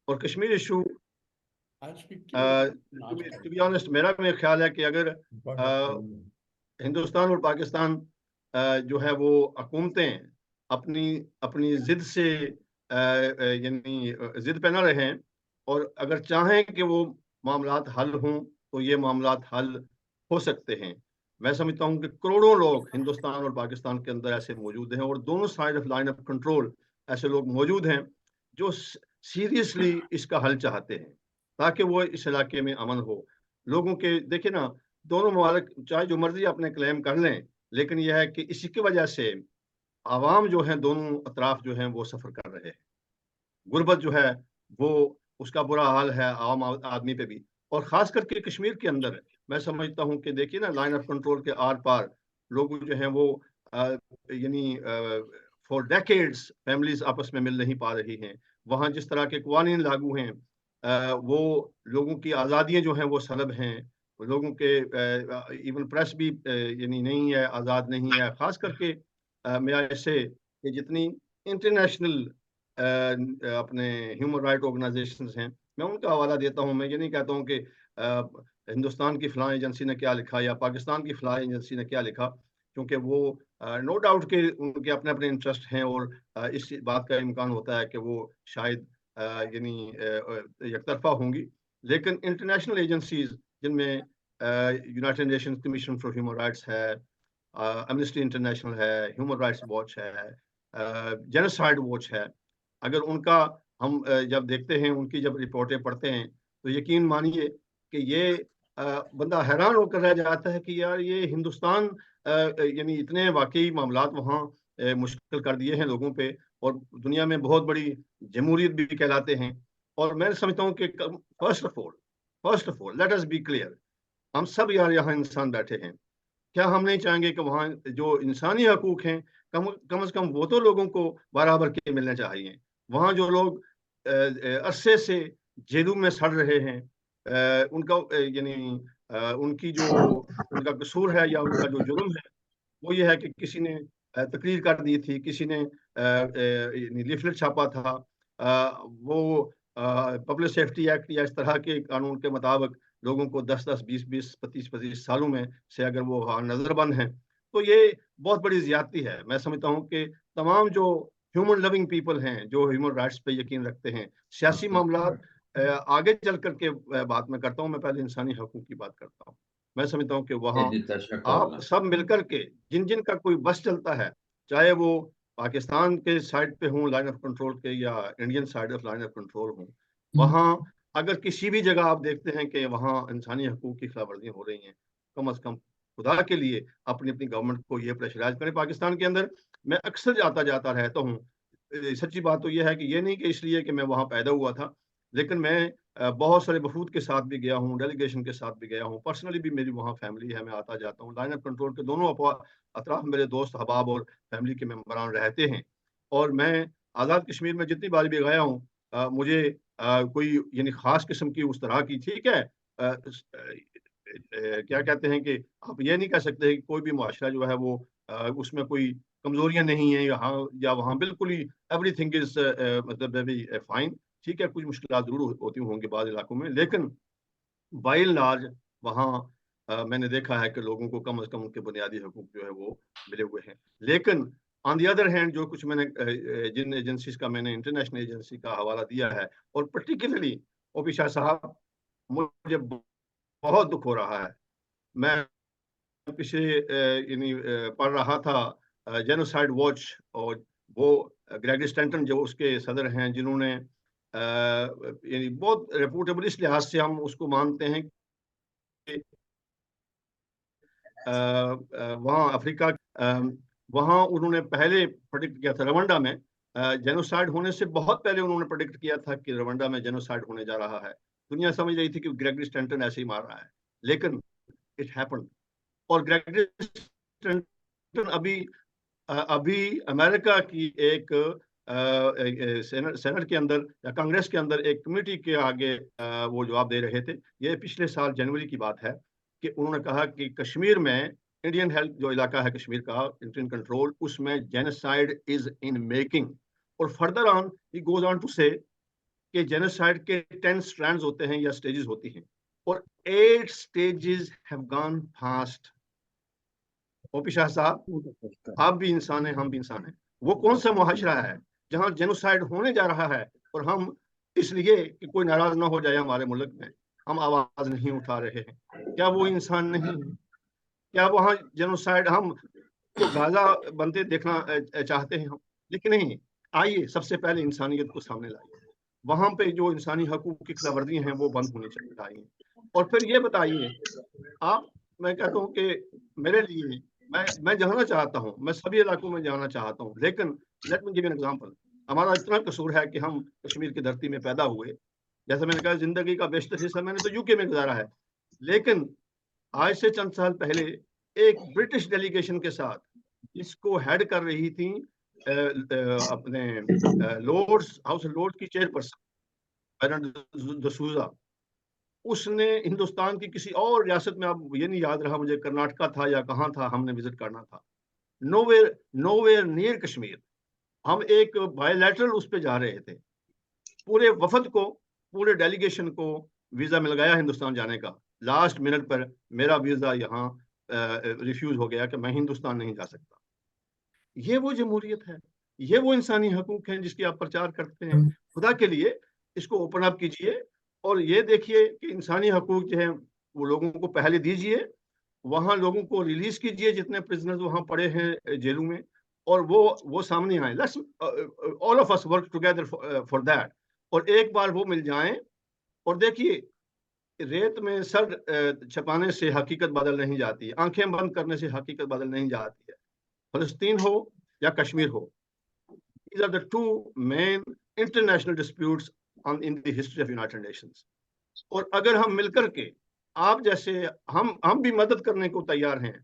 और Kashmir issue, I speak to be honest, मेरा ख्याल है कि अगर हिंदुस्तान और पाकिस्तान जो है वो हुकूमतें अपनी अपनी जिद से यानी जिद पे ना रहें, और अगर चाहें कि वो मामलात हल हों, तो ये मामलात हल हो सकते हैं। मैं समझता हूँ कि करोड़ों लोग हिंदुस्तान और पाकिस्तान के अंदर ऐसे मौजूद हैं, और दोनों side of line of control ऐसे लोग मौजूद हैं जो सीरियसली इसका हल चाहते हैं, ताकि वो इस इलाके में अमन हो। लोगों के देखिए ना, दोनों ममालिक चाहे जो मर्जी अपने क्लेम कर लें, लेकिन यह है कि इसी की वजह से आवाम जो है, दोनों अतराफ जो हैं वो सफर कर रहे हैं। गुर्बत जो है वो, उसका बुरा हाल है आम आदमी पे भी, और खास करके कश्मीर के अंदर मैं समझता हूँ कि देखिए ना, लाइन ऑफ कंट्रोल के आर पार लोग जो हैं वो यानी फॉर डेकेड्स फैमिलीज आपस में मिल नहीं पा रही हैं। वहाँ जिस तरह के कवानीन लागू हैं, वो लोगों की आज़ादियाँ जो हैं वो सलब हैं, लोगों के इवन प्रेस भी यानी नहीं है, आज़ाद नहीं है। खास करके मेरा इससे कि जितनी इंटरनेशनल अपने ह्यूमन राइट ऑर्गेनाइजेशंस हैं, मैं उनका हवाला देता हूँ। मैं ये नहीं कहता हूँ कि हिंदुस्तान की फलां एजेंसी ने क्या लिखा या पाकिस्तान की फलां एजेंसी ने क्या लिखा, क्योंकि वो नो डाउट के उनके अपने अपने इंटरेस्ट हैं, और इस बात का इम्कान होता है कि वो शायद यानी यकतरफा होंगी। लेकिन इंटरनेशनल एजेंसीज जिनमें United Nations commission for human rights है, एमनेस्टी इंटरनेशनल है, ह्यूमन राइट्स वॉच है, जेनोसाइड वॉच है, अगर उनका हम जब देखते हैं, उनकी जब रिपोर्टें पढ़ते हैं, तो यकीन मानिए कि ये बंदा हैरान होकर रह जाता है कि यार ये हिंदुस्तान यानी इतने वाकई मामलात वहाँ मुश्किल कर दिए हैं लोगों पे, और दुनिया में बहुत बड़ी जमहूरियत भी कहलाते हैं। और मैं समझता हूँ कि first of all let us B clear, हम सब यार यहाँ इंसान बैठे हैं। क्या हम नहीं चाहेंगे कि वहाँ जो इंसानी हकूक हैं, कम से कम वो तो लोगों को बराबर के मिलने चाहिए। वहाँ जो लोग अरसे से जेलों में सड़ रहे हैं, उनका यानी उनकी जो उनका कसूर है या उनका जो जुर्म है, वो ये है कि किसी ने तकरीर कर दी थी, किसी ने लिफलेट छापा था, वो पब्लिक सेफ्टी एक्ट या इस तरह के कानून के मुताबिक लोगों को 10-10, 20-20, 25-25 सालों में से अगर वो नजरबंद हैं, तो ये बहुत बड़ी ज्यादती है। मैं समझता हूँ कि तमाम जो ह्यूमन लविंग पीपल हैं, जो ह्यूमन राइट्स पे यकीन रखते हैं, सियासी मामला आगे चल करके बात में करता हूँ, मैं पहले इंसानी हकूक की बात करता हूँ। मैं समझता हूँ कि वहाँ आप सब मिलकर के जिन जिन का कोई बस चलता है, चाहे वो पाकिस्तान के साइड पे हूँ लाइन ऑफ कंट्रोल के, या Indian side of line of control हूँ, वहाँ अगर किसी भी जगह आप देखते हैं कि वहाँ इंसानी हकूक की खिलाफवर्जियां हो रही हैं, कम अज कम खुदा के लिए अपनी अपनी गवर्नमेंट को ये प्रेशराइज करें। पाकिस्तान के अंदर मैं अक्सर जाता जाता रहता हूँ। सच्ची बात तो यह है कि ये नहीं कि इसलिए कि मैं वहाँ पैदा हुआ था, लेकिन मैं बहुत सारे वफूद के साथ भी गया हूँ, डेलीगेशन के साथ भी गया हूँ, पर्सनली भी मेरी वहाँ फैमिली है, मैं आता जाता हूँ। लाइन ऑफ कंट्रोल के दोनों अतराफ मेरे दोस्त अहबाब और फैमिली के मेम्बरान रहते हैं। और मैं आज़ाद कश्मीर में जितनी बार भी गया हूँ, मुझे कोई यानी खास किस्म की उस तरह की, ठीक है, क्या कहते हैं कि आप ये नहीं कह सकते कि कोई भी मुआशरा जो है वो उसमें कोई कमजोरियां नहीं है यहाँ या वहाँ, बिल्कुल ही एवरीथिंग इज मतलब वेरी फाइन। ठीक है, कुछ मुश्किल जरूर होती होंगी बाद इलाकों में, लेकिन बाई लार्ज वहाँ मैंने देखा है कि लोगों को कम से कम उनके बुनियादी हकूक जो है वो मिले हुए हैं। लेकिन ऑन दी अदर हैंड, जो कुछ मैंने जिन एजेंसीज का मैंने इंटरनेशनल एजेंसी का हवाला दिया है, और पर्टिकुलरली ओपी शाह साहब, मुझे बहुत दुख हो रहा है। मैं पिछले यानी पढ़ रहा था जेनोसाइड वॉच, और वो ग्रेगरी स्टैंटन जो उसके सदर हैं, जिन्होंने यानी बहुत रेपुटेबल इस लिहाज से हम उसको मानते हैं कि वहाँ अफ्रीका, वहाँ उन्होंने पहले प्रेडिक्ट किया था रवांडा में जेनोसाइड होने से बहुत पहले उन्होंने प्रेडिक्ट किया था कि रवांडा में जेनोसाइड होने जा रहा है। दुनिया समझ रही थी कि ग्रेगरी स्टैंटन ऐसे ही मार रहा है, लेकिन इट हैपेंड। और ग्रेगरी स्टैंटन अभी अभी अमेरिका की एक सेनेट के अंदर या कांग्रेस के अंदर एक कमेटी के आगे वो जवाब दे रहे थे। ये पिछले साल जनवरी की बात है कि उन्होंने कहा कि कश्मीर में इंडियन हेल्थ जो इलाका है कश्मीर का, इंडियन कंट्रोल, उसमें जेनोसाइड इज इन मेकिंग। और further on he goes on to say कि जेनोसाइड के 10 स्ट्रैंड्स होते हैं या स्टेजेस होती हैं, और 8 stages have gone fast. OP Shah साहब, आप भी इंसान हैं, हम भी इंसान हैं। वो कौन सा मुआशरा है जहां जेनोसाइड होने जा रहा है और हम इसलिए कि कोई नाराज ना हो जाए हमारे मुल्क में, हम आवाज नहीं उठा रहे हैं? क्या वो इंसान नहीं है? क्या वहां जेनोसाइड हम तो गाजा बनते देखना चाहते हैं हम? लेकिन नहीं, आइए सबसे पहले इंसानियत को सामने लाइए। वहां पे जो इंसानी हकूक की खिलाफवर्जी हैं वो बंद होनी चाहिए। और फिर ये बताइए आप, मैं कहता हूँ कि मेरे लिए, मैं जाना चाहता हूँ, मैं सभी इलाकों में जाना चाहता हूँ, लेकिन let me give an example. हमारा इतना कसूर है कि हम कश्मीर की धरती में पैदा हुए। जैसे मैंने कहा, जिंदगी का बेशतर हिस्सा मैंने तो यूके में गुजारा है, लेकिन आज से चंद साल पहले एक ब्रिटिश डेलीगेशन के साथ, जिसको हेड कर रही थी अपने लॉर्ड्स, हाउस लॉर्ड की चेयरपर्सन दसूजा, उसने हिंदुस्तान की किसी और रियासत में, अब ये नहीं याद रहा मुझे, कर्नाटका था या कहाँ था, हमने विजिट करना था, नोवेयर नोवेयर नियर कश्मीर। हम एक बायलैटरल उस पे जा रहे थे, पूरे वफद को, पूरे डेलीगेशन को वीजा मिल गया हिंदुस्तान जाने का। लास्ट मिनट पर मेरा वीजा यहाँ रिफ्यूज हो गया कि मैं हिंदुस्तान नहीं जा सकता। ये वो जमहूरियत है, ये वो इंसानी हकूक हैं जिसकी आप प्रचार करते हैं। खुदा के लिए इसको ओपन अप कीजिए और ये देखिए कि इंसानी हकूक जो है वो लोगों को पहले दीजिए, वहां लोगों को रिलीज कीजिए जितने प्रिजनर्स वहां पड़े हैं जेलों में, और वो सामने आए। Let's all of us work together for that. और एक बार वो मिल जाएं, और देखिए, रेत में सर छपाने से हकीकत बदल नहीं जाती, आंखें बंद करने से हकीकत बदल नहीं जाती है। फलस्तीन हो या कश्मीर हो, these are the two main international disputes in the history of United Nations. और अगर हम मिलकर के, आप जैसे, हम भी मदद करने को तैयार हैं,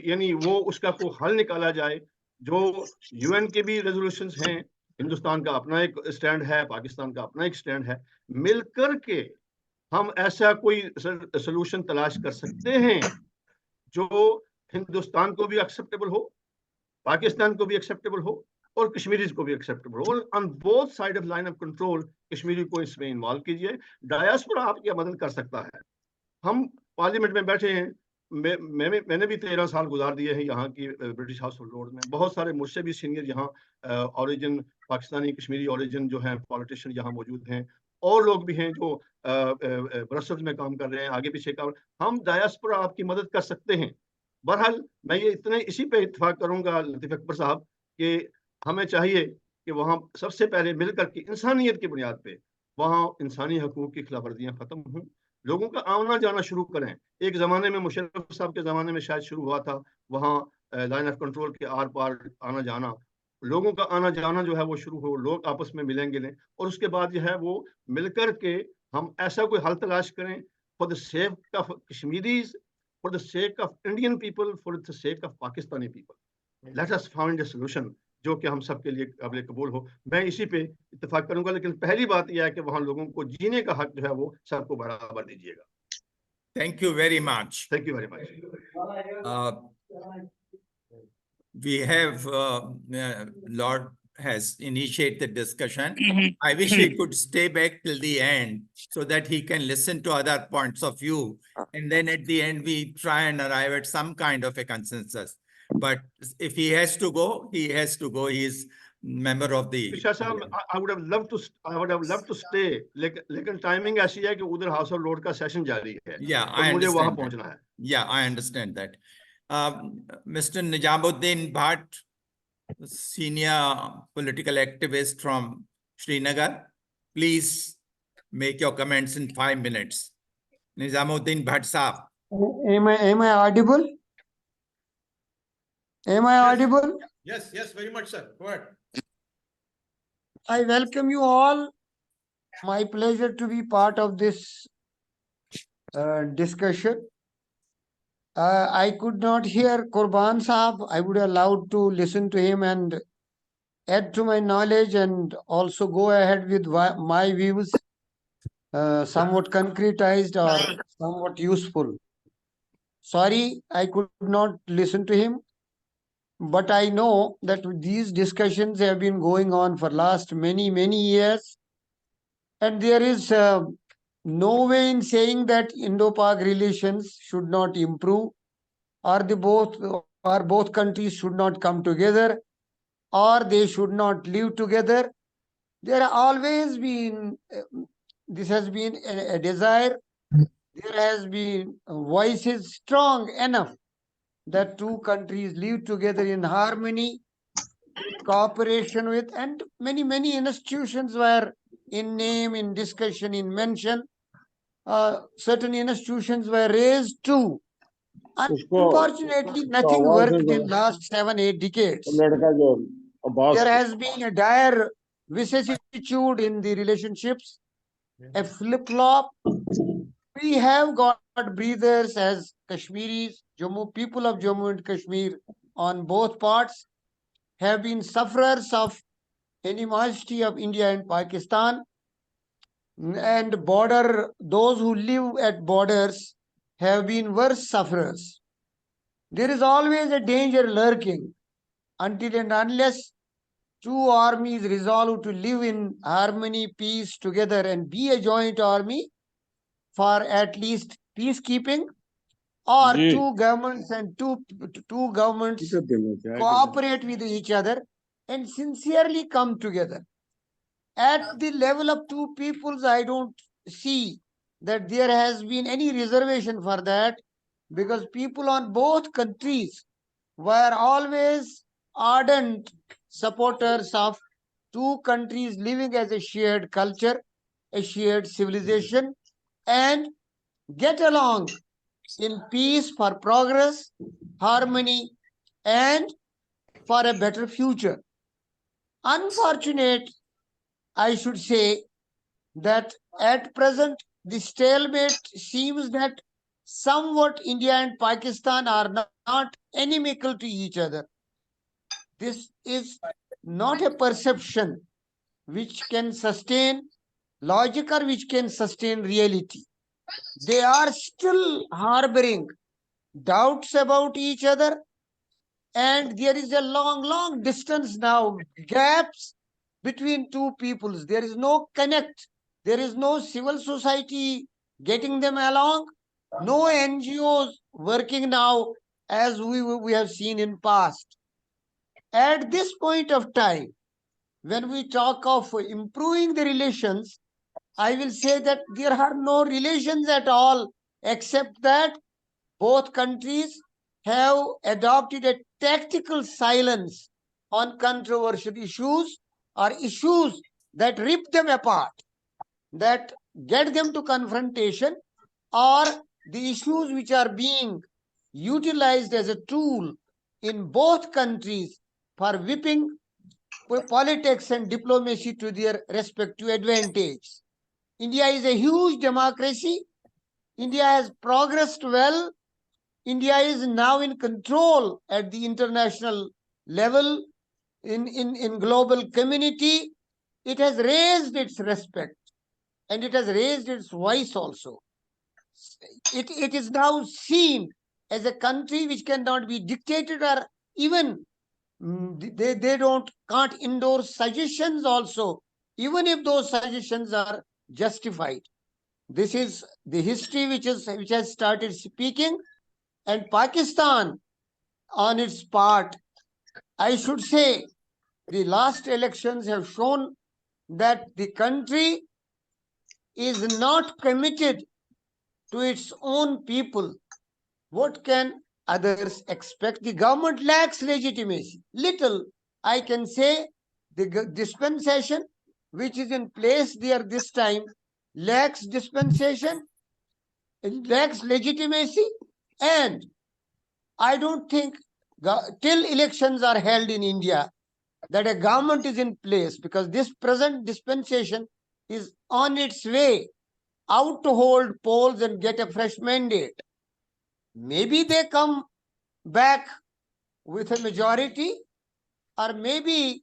यानी वो उसका कोई हल निकाला जाए। जो यूएन के भी रेजोल्यूशंस हैं, हिंदुस्तान का अपना एक स्टैंड है, पाकिस्तान का अपना एक स्टैंड है, मिलकर के हम ऐसा कोई सोल्यूशन तलाश कर सकते हैं जो हिंदुस्तान को भी एक्सेप्टेबल हो, पाकिस्तान को भी एक्सेप्टेबल हो, और कश्मीरीज को भी एक्सेप्टेबल हो। और on both side of line of control Kashmiri को इसमें इन्वॉल्व कीजिए। डायस्पोरा आपकी मदद कर सकता है। हम पार्लियामेंट में बैठे हैं, मैंने भी 13 साल गुजार दिए हैं यहाँ की ब्रिटिश हाउस ऑफ लॉर्ड्स में। बहुत सारे मुझसे भी सीनियर यहाँ ओरिजिन पाकिस्तानी कश्मीरी ओरिजिन जो हैं पॉलिटिशियन यहाँ मौजूद हैं, और लोग भी हैं जो ब्रसल्स में काम कर रहे हैं, आगे पीछे का। हम डायस्पोरा आपकी मदद कर सकते हैं। बहरहाल मैं ये इतने इसी पे इत्तेफाक करूंगा लतीफ अकबर साहब, कि हमें चाहिए कि वहाँ सबसे पहले मिलकर के इंसानियत की बुनियाद पे वहाँ इंसानी हकूक की खिलाफवर्जियां खत्म हों, लोगों का आना जाना शुरू करें। एक जमाने में मुशर्रफ साहब के जमाने में शायद शुरू हुआ था, वहाँ लाइन ऑफ कंट्रोल के आर पार आना जाना, लोगों का आना जाना जो है वो शुरू हो, लोग आपस में मिलेंगे लें, और उसके बाद जो है वो मिलकर के हम ऐसा कोई हल तलाश करें, for the sake of Kashmiris, for the sake of Indian people, for the sake of Pakistani people. Let us find a solution जो कि हम सबके लिए काबिल कबूल हो। मैं इसी पे इत्तेफाक करूंगा, लेकिन पहली बात यह है कि वहां लोगों को जीने का हक जो है वो सबको बराबर दीजिएगा। Thank you very much. Thank you very much. We have Lord has initiated the discussion. I wish he could stay back till the end so that he can listen to other points of view, and then at the end we try and arrive at some kind of a consensus. But if he has to go, he has to go. He is member of the I would have loved to stay, लेकिन timing ऐसी है कि उधर house of Lord का session जारी है। Yeah, और I मुझे वहां understand पहुंचना that. है। Yeah, I understand that. Mr. Nijamuddin Bhatt, senior political activist from Srinagar, please make your comments in 5 minutes. Nizamuddin Bhatt Saab. Am I audible? Am I audible? Yes, very much, sir. Go ahead. I welcome you all. My pleasure to be part of this discussion. I could not hear Qurban Saab. I would have loved to listen to him and add to my knowledge, and also go ahead with my views, somewhat concretized or somewhat useful. Sorry, I could not listen to him, but I know that these discussions have been going on for last many years, And there is no way in saying that Indo-Pak relations should not improve, or both countries should not come together, or they should not live together. There have always been this has been a desire. There has been voices strong enough that two countries live together in harmony, cooperation with, and many institutions were in name, in discussion, in mention. Certain institutions were raised too. Unfortunately, nothing worked in last 7-8 decades. There has been a dire vicissitude in the relationships, a flip-flop. We have got breathers as Kashmiris, people of Jammu and Kashmir on both parts have been sufferers of animosity of India and Pakistan, and those who live at borders have been worse sufferers. There is always a danger lurking until and unless two armies resolve to live in harmony, peace together and be a joint army for at least peacekeeping, or two governments cooperate with each other and sincerely come together. At the level of two peoples, I don't see that there has been any reservation for that, because people on both countries were always ardent supporters of two countries living as a shared culture, a shared civilization, and get along in peace for progress, harmony, and for a better future. Unfortunate, I should say, that at present the stalemate seems that somewhat India and Pakistan are not inimical to each other. This is not a perception which can sustain logic or which can sustain reality. They are still harboring doubts about each other, and there is a long distance now, gaps between two peoples. There is no connect. There is no civil society getting them along, no NGOs working now as we have seen in past. At this point of time, when we talk of improving the relations, I will say that there are no relations at all, except that both countries have adopted a tactical silence on controversial issues, or issues that rip them apart, that get them to confrontation, or the issues which are being utilized as a tool in both countries for whipping politics and diplomacy to their respective advantage. India is a huge democracy. India has progressed well. India is now in control at the international level, in global community. It has raised its respect and it has raised its voice also. It is now seen as a country which cannot be dictated, or even they can't endorse suggestions also, even if those suggestions are justified. This is the history which has started speaking. And Pakistan, on its part, I should say, the last elections have shown that the country is not committed to its own people. What can others expect? The government lacks legitimacy. Little, I can say, the dispensation which is in place there this time lacks dispensation, lacks legitimacy, and I don't think till elections are held in India that a government is in place, because this present dispensation is on its way out to hold polls and get a fresh mandate. Maybe they come back with a majority, or maybe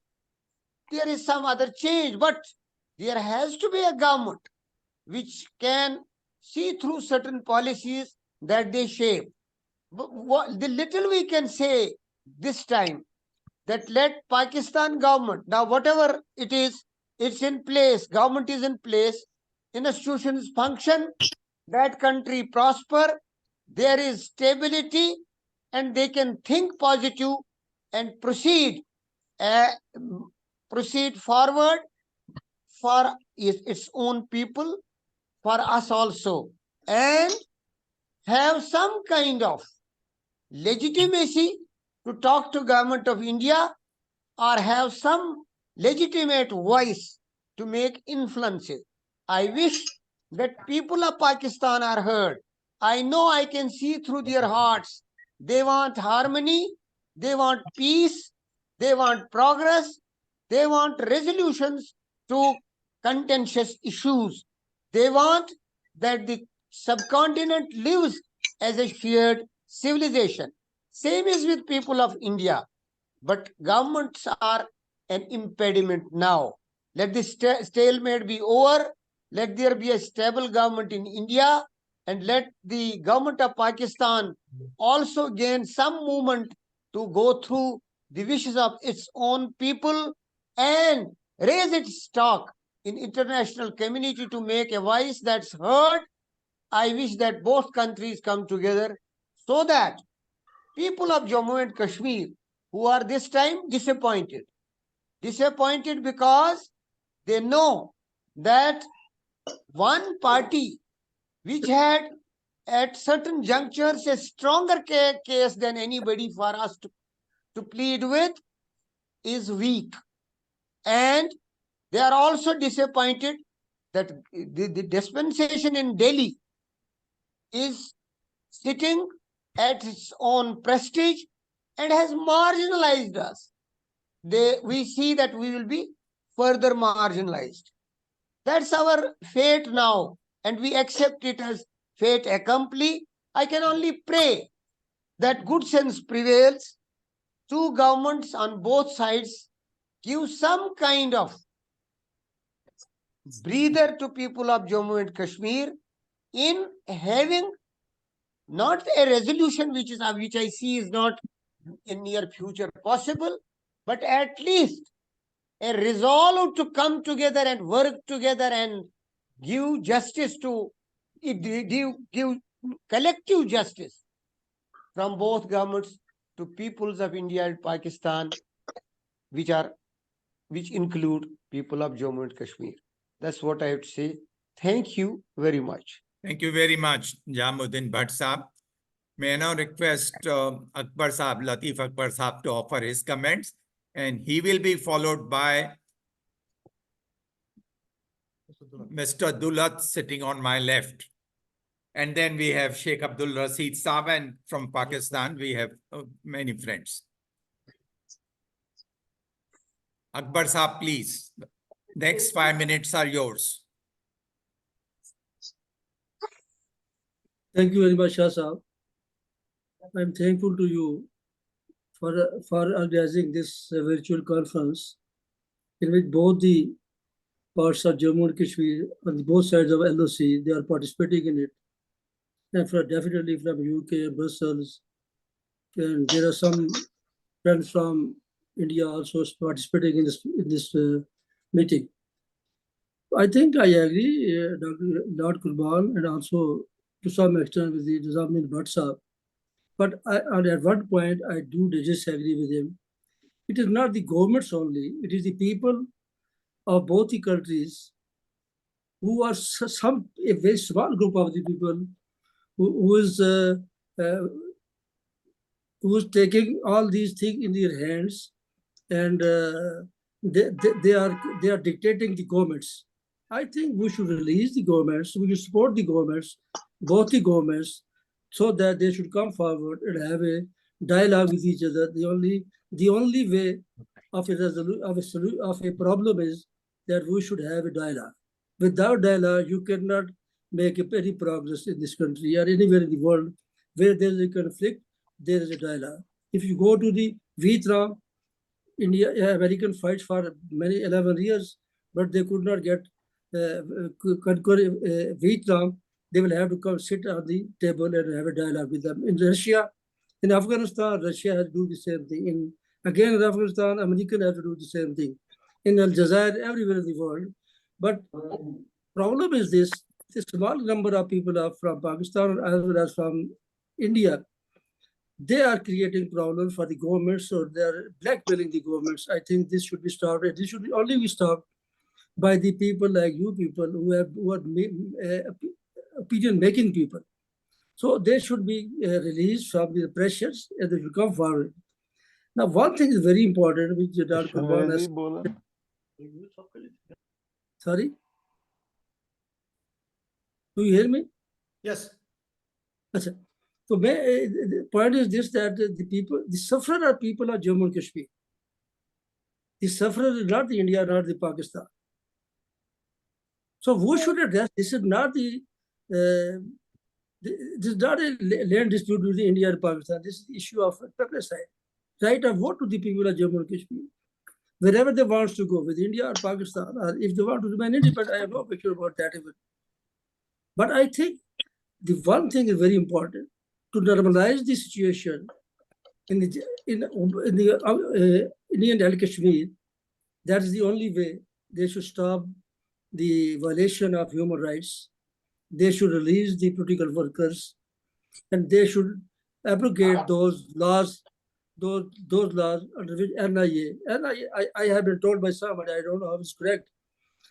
there is some other change, but there has to be a government which can see through certain policies that they shape. The little we can say this time, that let Pakistan government, now whatever it is it's in place, government is in place, institutions function, that country prosper, there is stability, and they can think positive and uh, proceed forward for its own people, for us also, and have some kind of legitimacy to talk to government of India, or have some legitimate voice to make influences. I wish that people of Pakistan are heard. I know, I can see through their hearts. They want harmony, they want peace, they want progress, they want resolutions to contentious issues. They want that the subcontinent lives as a shared civilization. Same is with people of India. But governments are an impediment now. Let this stalemate be over. Let there be a stable government in India, and let the government of Pakistan also gain some movement to go through the wishes of its own people and raise its stock in international community to make a voice that's heard. I wish that both countries come together so that people of Jammu and Kashmir, who are this time disappointed because they know that one party which had at certain junctures a stronger case than anybody for us to plead with is weak, and they are also disappointed that the dispensation in Delhi is sitting at its own prestige and has marginalized us. We see that we will be further marginalized. That's our fate now, and we accept it as fate accompli. I can only pray that good sense prevails. Two governments on both sides give some kind of breather to people of Jammu and Kashmir in having not a resolution which I see is not in near future possible, but at least a resolve to come together and work together and give justice to give collective justice from both governments to peoples of India and Pakistan, which include people of Jammu and Kashmir. That's what I have to say. Thank you very much. Thank you very much, Jamuddin Bhatt Saab. May I now request Akbar Saab, Latif Akbar Saab, to offer his comments, and he will be followed by Mr. Dulat sitting on my left. And then we have Sheikh Abdul Rasid Saab, and from Pakistan, we have many friends. Akbar Saab, please. Next 5 minutes are yours. Thank you very much, Shah Saab. I'm thankful to you for organizing this virtual conference in which both the parts of Jammu and Kashmir on both sides of LOC, they are participating in it. And definitely from UK, Brussels, and there are some friends from India also participating in this meeting. I think I agree, Dr. Lord Kurban, and also to some extent with the Nizamuddin Bhatt Saab. But at one point, I do disagree with him. It is not the governments only, it is the people of both the countries who are a very small group of the people who is taking all these things in their hands, and they are dictating the governments. I think we should release the governments, we should support the governments, both the governments, so that they should come forward and have a dialogue with each other. The only way of a problem is that we should have a dialogue. Without dialogue, you cannot make any progress in this country or anywhere in the world where there is a conflict. There is a dialogue. If you go to the Vietnam, American fights for many 11 years, but they could not get conquer Vietnam. They will have to come sit on the table and have a dialogue with them. In Russia, in Afghanistan, Russia has to do the same thing. In Afghanistan, Americans have to do the same thing. in Aljazair, everywhere in the world. But problem is this, the small number of people are from Pakistan as well as from India. They are creating problems for the governments, so they are blackmailing the governments. I think this should be stopped. This should only be stopped by the people like you people who are opinion-making people. So they should be released from the pressures and they should come forward. Now, one thing is very important, which Dr. Kurban has. Sorry? Do you hear me? Yes. Achha. So the point is this, that the sufferer are people of Jammu and Kashmir. The sufferer is not the India, not the Pakistan. So who should address? This is not this is not a land dispute between India and Pakistan. This is the issue of side. Right of vote to the people of Jammu and Kashmir. Wherever they want to go, with India or Pakistan, or if they want to remain independent, I have no picture about that even. But I think the one thing is very important, to normalize the situation in the Indian and Kashmir. That is the only way they should stop the violation of human rights. They should release the political workers, and they should abrogate those laws, those laws under which NIA, I have been told by somebody, I don't know how it's correct,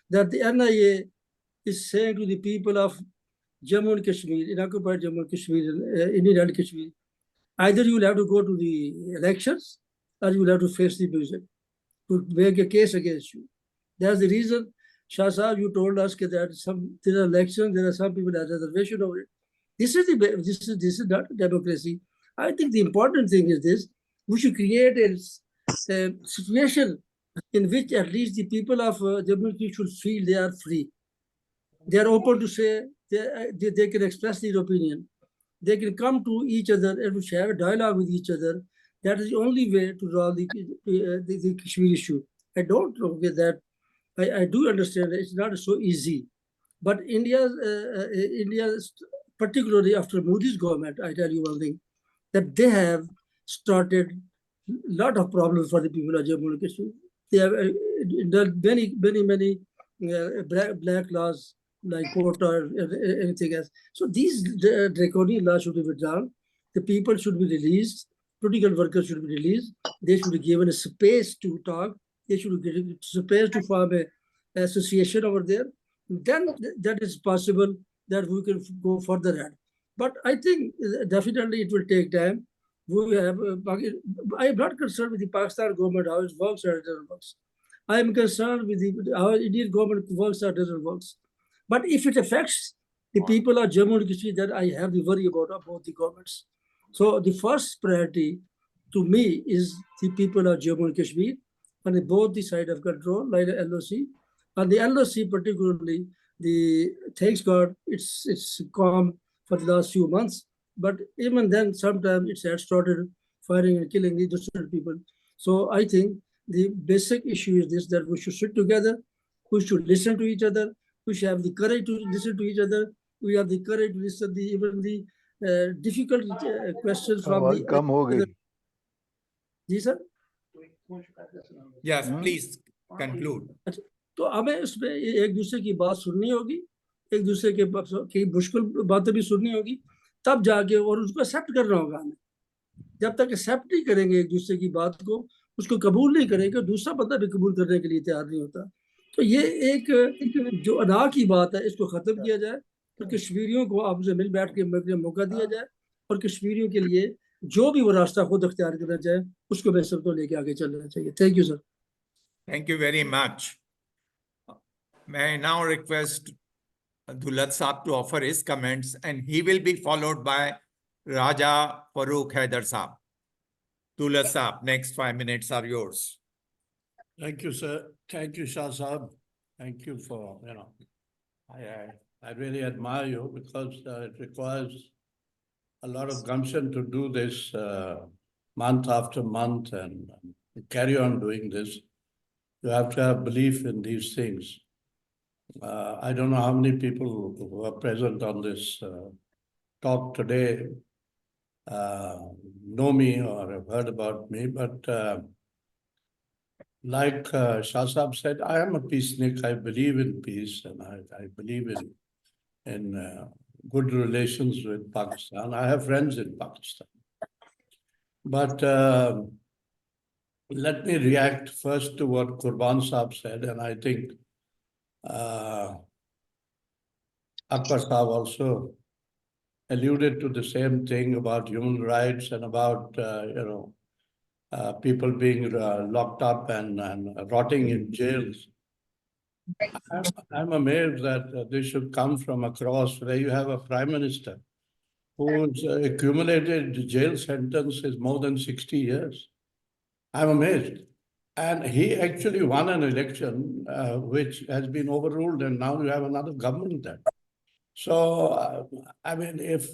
that the NIA is saying to the people of Jammu and Kashmir, in occupied Jammu and Kashmir, Indian and Kashmir, either you will have to go to the elections or you will have to face the music to make a case against you. That's the reason, Shah Sahab, you told us that there are elections, there are some people that have reservation over it. This is not democracy. I think the important thing is this: we should create a situation in which at least the people of Jammu and Kashmir should feel they are free. They are open to say, they can express their opinion. They can come to each other and have a dialogue with each other. That is the only way to resolve the Kashmir issue. I don't know that. I do understand that it's not so easy. But India, particularly after Modi's government, I tell you one thing, that they have started a lot of problems for the people of Jammu and Kashmir. They have done many black laws like quota or anything else. So these draconian laws should be withdrawn. The people should be released. Political workers should be released. They should be given a space to talk. They should be given space to form an association over there. Then that is possible that we can go further ahead. But I think definitely it will take time. We have. I am not concerned with the Pakistan government, how it works or it doesn't work. I am concerned with how Indian government works or doesn't work. But if it affects the people of Jammu and Kashmir, then I have the worry about both the governments. So the first priority to me is the people of Jammu and Kashmir on both the side of control, like the LOC. On the LOC particularly, thanks God, it's calm for the last few months. But even then, sometimes it has started firing and killing the innocent people. So I think the basic issue is this, that we should sit together, we should listen to each other, we should have the courage to listen to each other, we have the courage to listen to even the difficult questions from the... कम हो गई. जी sir. Yes, please conclude. तो हमें उसमें एक दूसरे की बात सुननी होगी, एक दूसरे की मुश्किल बातें भी सुननी होगी, तब जाके और उसको एक्सेप्ट करना होगा हमें. जब तक एक्सेप्ट नहीं करेंगे एक दूसरे की बात को, उसको कबूल नहीं करेंगे, दूसरा बंदा भी कबूल करने के लिए तैयार नहीं होता. तो ये एक जो अना की बात है, इसको खत्म किया जाए, तो कश्मीरियों को आपसे मिल बैठ के मौका दिया जाए, और कश्मीरियों के लिए जो भी वो रास्ता खुद अख्तियार करना चाहे, उसको मैं सबको लेके आगे चलना चाहिए. Thank you sir. Thank you very much. May I now request Dulat Saab to offer his comments, and he will be followed by Raja Farooq Haider Saab. Dulat Saab, next 5 minutes are yours. Thank you, sir. Thank you, Shah Sahab. Thank you for, I really admire you because it requires a lot of gumption to do this month after month and carry on doing this. You have to have belief in these things. I don't know how many people who are present on this talk today know me or have heard about me, but like Shah Sahab said, I am a peacenik. I believe in peace, and I believe in good relations with Pakistan. I have friends in Pakistan. But let me react first to what Qurban Saab said, and I think Akbar Saab also alluded to the same thing about human rights and about people being locked up and rotting in jails. I'm amazed that this should come from across where you have a prime minister whose accumulated jail sentence is more than 60 years. I'm amazed. And he actually won an election which has been overruled, and now you have another government there. So, I mean, if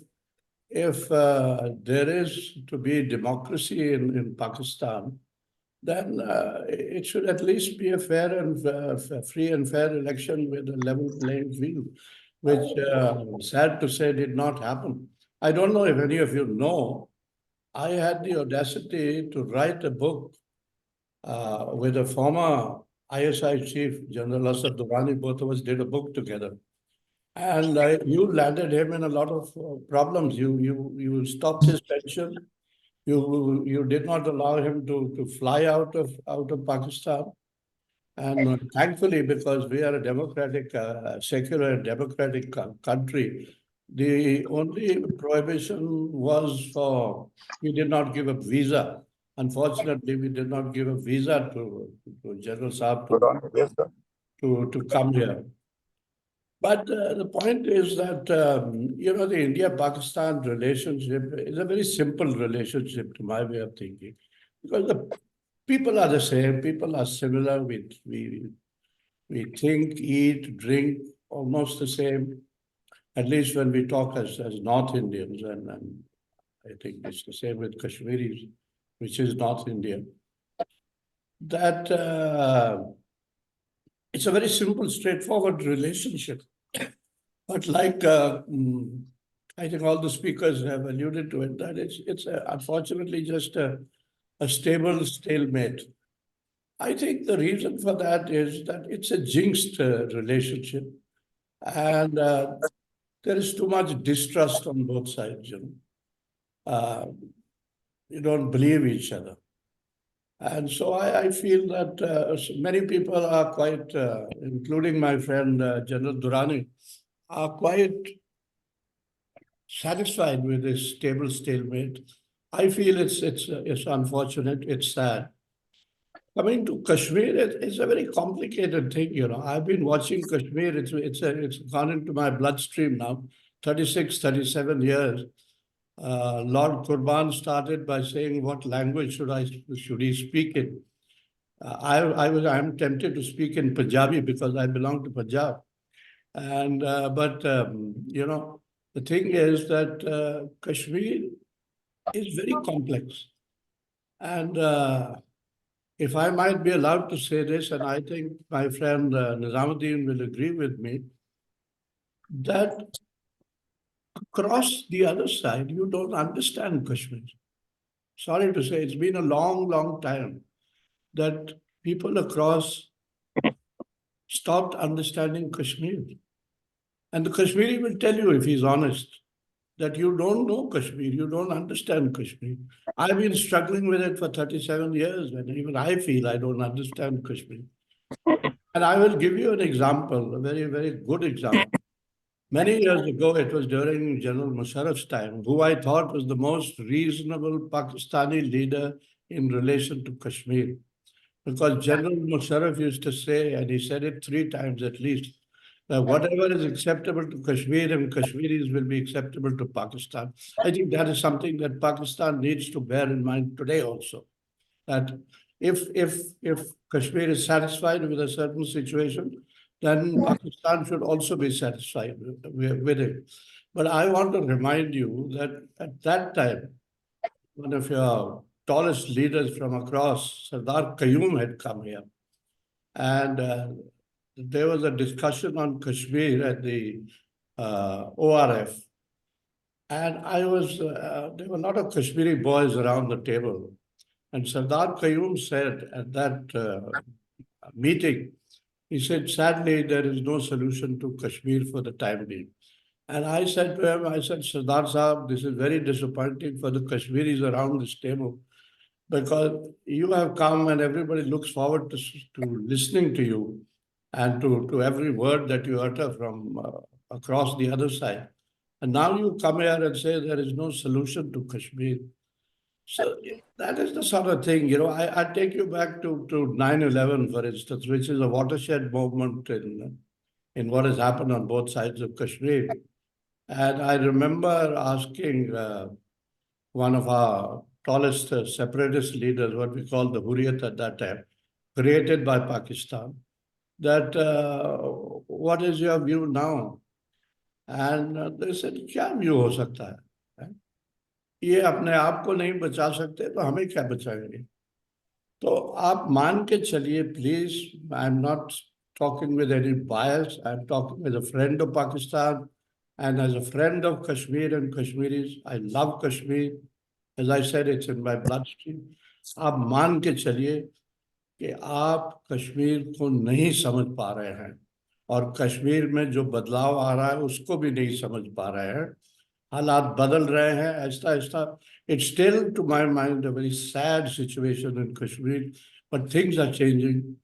there is to be democracy in Pakistan, then it should at least be a fair and free and fair election with a level playing field, which, sad to say, did not happen. I don't know if any of you know, I had the audacity to write a book with a former ISI chief, General Asad Durrani. Both of us did a book together. And you landed him in a lot of problems. You stopped his pension. You did not allow him to fly out of Pakistan. And thankfully, because we are a democratic, secular democratic country, the only prohibition was for, we did not give a visa. Unfortunately, we did not give a visa to General Saab to come here. But the point is that, the India-Pakistan relationship is a very simple relationship to my way of thinking, because the people are the same, people are similar, we think, eat, drink almost the same, at least when we talk as North Indians, and I think it's the same with Kashmiris, which is North India. That it's a very simple, straightforward relationship. But like I think all the speakers have alluded to it, that it's unfortunately just a stable stalemate. I think the reason for that is that it's a jinxed relationship, and there is too much distrust on both sides. You don't believe each other. And so I feel that many people are quite, including my friend General Durrani, are quite satisfied with this stable stalemate. I feel it's unfortunate, it's sad. Coming to Kashmir, it's a very complicated thing. I've been watching Kashmir. It's gone into my bloodstream now. 36, 37 years. Lord Qurban started by saying, "What language should he speak in?" I'm tempted to speak in Punjabi because I belong to Punjab. And but the thing is that Kashmir is very complex. And if I might be allowed to say this, and I think my friend Nizamuddin will agree with me, that across the other side, you don't understand Kashmir. Sorry to say, it's been a long, long time that people across stopped understanding Kashmir. And the Kashmiri will tell you, if he's honest, that you don't know Kashmir, you don't understand Kashmir. I've been struggling with it for 37 years, and even I feel I don't understand Kashmir. And I will give you an example, a very, very good example. Many years ago, it was during General Musharraf's time, who I thought was the most reasonable Pakistani leader in relation to Kashmir. Because General Musharraf used to say, and he said it 3 times at least, that whatever is acceptable to Kashmir and Kashmiris will be acceptable to Pakistan. I think that is something that Pakistan needs to bear in mind today also. That if Kashmir is satisfied with a certain situation, then Pakistan should also be satisfied with it. But I want to remind you that at that time, one of your tallest leaders from across, Sardar Qayyum, had come here. And there was a discussion on Kashmir at the ORF. And there were a lot of Kashmiri boys around the table. And Sardar Qayyum said at that meeting, he said, sadly, there is no solution to Kashmir for the time being. And I said to him, I said, Sardar Sahab, this is very disappointing for the Kashmiris around this table, because you have come and everybody looks forward to listening to you and to every word that you utter from across the other side. And now you come here and say there is no solution to Kashmir. So that is the sort of thing, I take you back to 9/11, for instance, which is a watershed moment in what has happened on both sides of Kashmir. And I remember asking one of our tallest separatist leaders, what we call the Hurriyat at that time, created by Pakistan, that what is your view now? And they said, क्या view हो सकता है? ये अपने आप को नहीं बचा सकते तो हमें क्या बचाएंगे? तो आप मान के चलिए, please, I am not talking with any bias. I'm talking as a friend of Pakistan and as a friend of Kashmir and Kashmiris. I love Kashmir. As I said, it's in my bloodstream. आप मान के चलिए कि आप कश्मीर को नहीं समझ पा रहे हैं और कश्मीर में जो बदलाव आ रहा है उसको भी नहीं समझ पा रहे हैं. हालात बदल रहे हैं Aahista Aahista. It's still, to my mind, a very sad situation in Kashmir, but things are changing.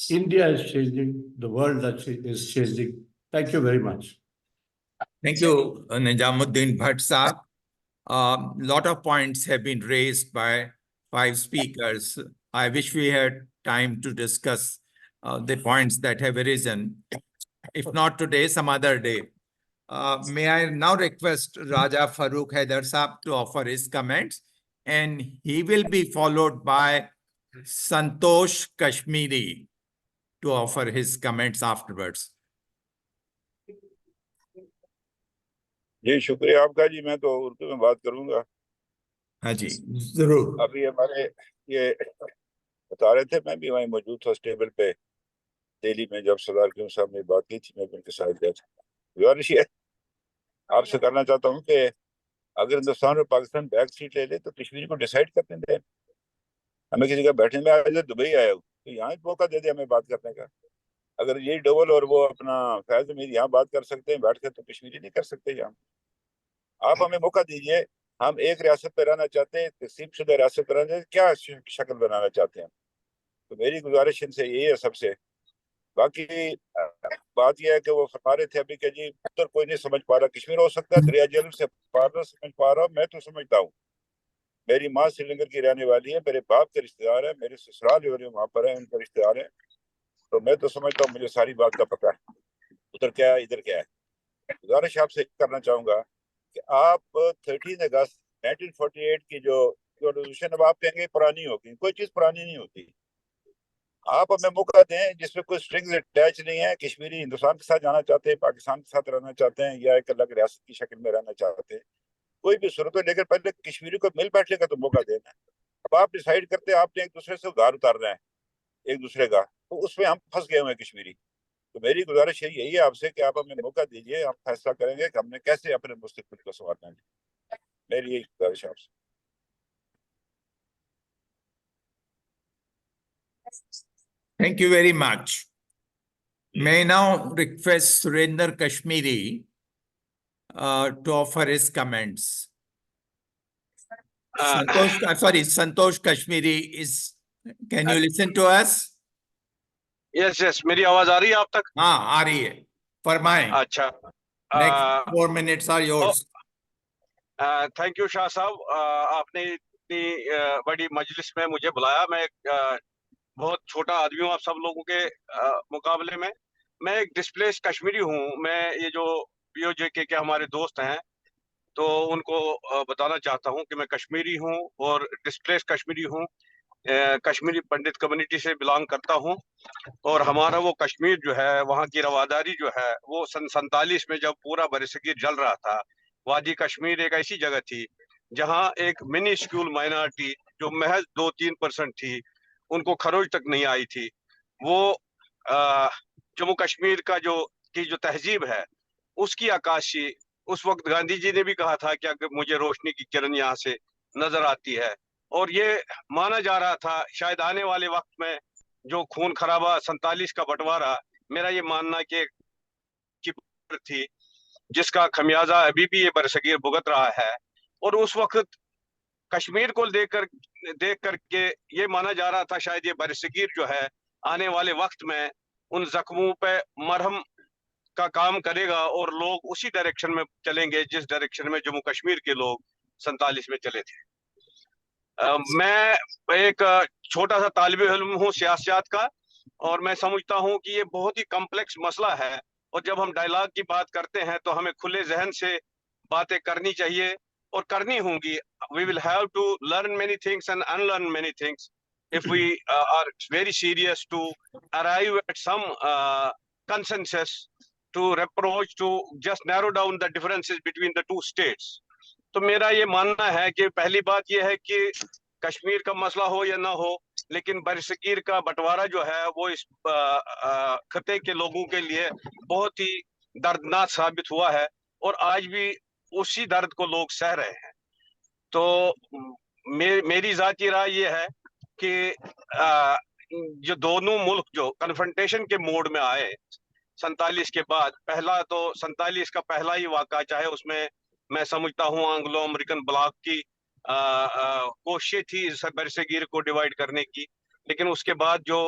India is changing. The world is changing. Thank you very much. Thank you, Nijamuddin Bhatt Saab. Lot of points have been raised by 5 speakers. I wish we had time to discuss the points that have arisen. If not today, some other day. May I now request Raja Farooq Haider Saab to offer his comments, and he will be followed by Santosh Kashmiri to offer his comments afterwards. जी शुक्रिया आपका जी. मैं तो उर्दू में बात करूंगा. हाँ जी, जरूर. अभी हमारे ये बता रहे थे, मैं भी वहीं मौजूद था टेबल पे दिल्ली में जब सरदार क्यूम साहब ने बात की थी. मैं भी उनके साथ गया था. गुजारिश ये आपसे करना चाहता हूँ कि अगर हिंदुस्तान और पाकिस्तान बैक सीट ले ले तो कश्मीर को डिसाइड करने दें. हमें किसी का बैठने में आज दुबई आया हूँ तो यहाँ एक मौका दे दे हमें बात करने का. अगर ये डबल और वो अपना फैज अमीर यहाँ बात कर सकते हैं बैठ कर, तो कश्मीरी नहीं कर सकते यहाँ. आप हमें मौका दीजिए. हम एक रियासत पे रहना चाहते हैं, तकसीम शुदा रियासत पे रहना, क्या शक्ल बनाना चाहते हैं. तो मेरी गुजारिश इनसे यही है सबसे. बाकी बात यह है कि वो फरमा रहे थे अभी कि जी उत्तर कोई नहीं समझ पा रहा. कश्मीर हो सकता है दरिया जेल से पार ना समझ पा रहा. मैं तो समझता हूँ. मेरी माँ श्रीलंका की रहने वाली है, मेरे बाप के रिश्तेदार है, मेरे ससुराल वहाँ पर है, उनके रिश्तेदार है. तो मैं तो समझता हूँ मुझे सारी बात का पता है उधर क्या है इधर क्या है. गुजारिश आपसे करना चाहूंगा कि आप 13 अगस्त 1948 की जो रेजोल्यूशन, अब आप कहेंगे पुरानी होगी, कोई चीज पुरानी नहीं होती. आप हमें मौका दें जिसमें कोई स्ट्रिंग्स अटैच नहीं है. कश्मीरी हिंदुस्तान के साथ जाना चाहते हैं, पाकिस्तान के साथ रहना चाहते हैं, या एक अलग रियासत की शक्ल में रहना चाहते हैं, कोई भी सूरत हो, लेकिन पहले कश्मीरी को मिल बैठने का तो मौका देना है. अब आप डिसाइड करते हैं आपने एक दूसरे से उधार उतारना है एक दूसरे का, तो उसमें हम फंस गए हुए हैं कश्मीरी. तो मेरी गुजारिश यही है आपसे कि आप हमें मौका दीजिए, हम फैसला करेंगे कि हमने कैसे अपने मुस्तकबिल को संवारना है. मेरी यही गुजारिश है आपसे. Thank you very much. May I now request Surinder Kashmiri to offer his comments. Santosh Kashmiri is. Can you listen to us? Yes. मेरी आवाज आ रही है आप तक? हाँ, आ रही है. फरमाएं. अच्छा. Next 4 minutes are yours. Thank you Shah साहब. आपने इतनी बड़ी मजलिस में मुझे बुलाया. मैं बहुत छोटा आदमी हूँ आप सब लोगों के मुकाबले में. मैं एक डिस्प्लेस कश्मीरी हूँ. मैं ये जो POJK के हमारे दोस्त हैं तो उनको बताना चाहता हूँ कि मैं कश्मीरी हूँ और डिस्प्लेस कश्मीरी हूँ. कश्मीरी पंडित कम्युनिटी से बिलोंग करता हूँ और हमारा वो कश्मीर जो है वहाँ की रवादारी जो है वो सन 47 में जब पूरा बरसगीर जल रहा था, वादी कश्मीर एक ऐसी जगह थी जहाँ एक मिनी स्कूल माइनॉरिटी जो महज 2-3% थी, उनको खरोज तक नहीं आई थी. वो जम्मू कश्मीर का जो तहजीब है उसकी अक्कासी उस वक्त गांधी जी ने भी कहा था कि अगर मुझे रोशनी की किरण यहाँ से नजर आती है और ये माना जा रहा था शायद आने वाले वक्त में जो खून खराबा 47 का बंटवारा, मेरा ये मानना कि थी जिसका खमियाजा अभी भी ये बरसगीर भुगत रहा है। और उस वक्त कश्मीर को देख करके ये माना जा रहा था शायद ये बरसगीर जो है आने वाले वक्त में उन जख्मों पे मरहम का काम करेगा और लोग उसी डायरेक्शन में चलेंगे जिस डायरेक्शन में जम्मू कश्मीर के लोग 47 में चले थे। मैं एक छोटा सा तालिब इल्म हूँ सियासत का, और मैं समझता हूँ कि ये बहुत ही कॉम्प्लेक्स मसला है, और जब हम डायलॉग की बात करते हैं तो हमें खुले जहन से बातें करनी चाहिए और करनी होंगी। We will have to learn many things and unlearn many things if we are very serious to arrive at some consensus to approach to just narrow down the differences between the two states. तो मेरा ये मानना है कि पहली बात ये है कि कश्मीर का मसला हो या ना हो, लेकिन बरसगीर का बंटवारा जो है वो इस खत्ते के लोगों के लिए बहुत ही दर्दनाक साबित हुआ है, और आज भी उसी दर्द को लोग सह रहे हैं। तो मेरी जाती राय ये है कि जो दोनों मुल्क जो कन्फ्रंटेशन के मोड में आए 47 के बाद, पहला तो 47 का पहला ही वाक़ा, चाहे उसमें मैं समझता हूँ एंग्लो अमेरिकन ब्लॉक की कोशिश थी इस बरसगीर को डिवाइड करने की, लेकिन उसके बाद जो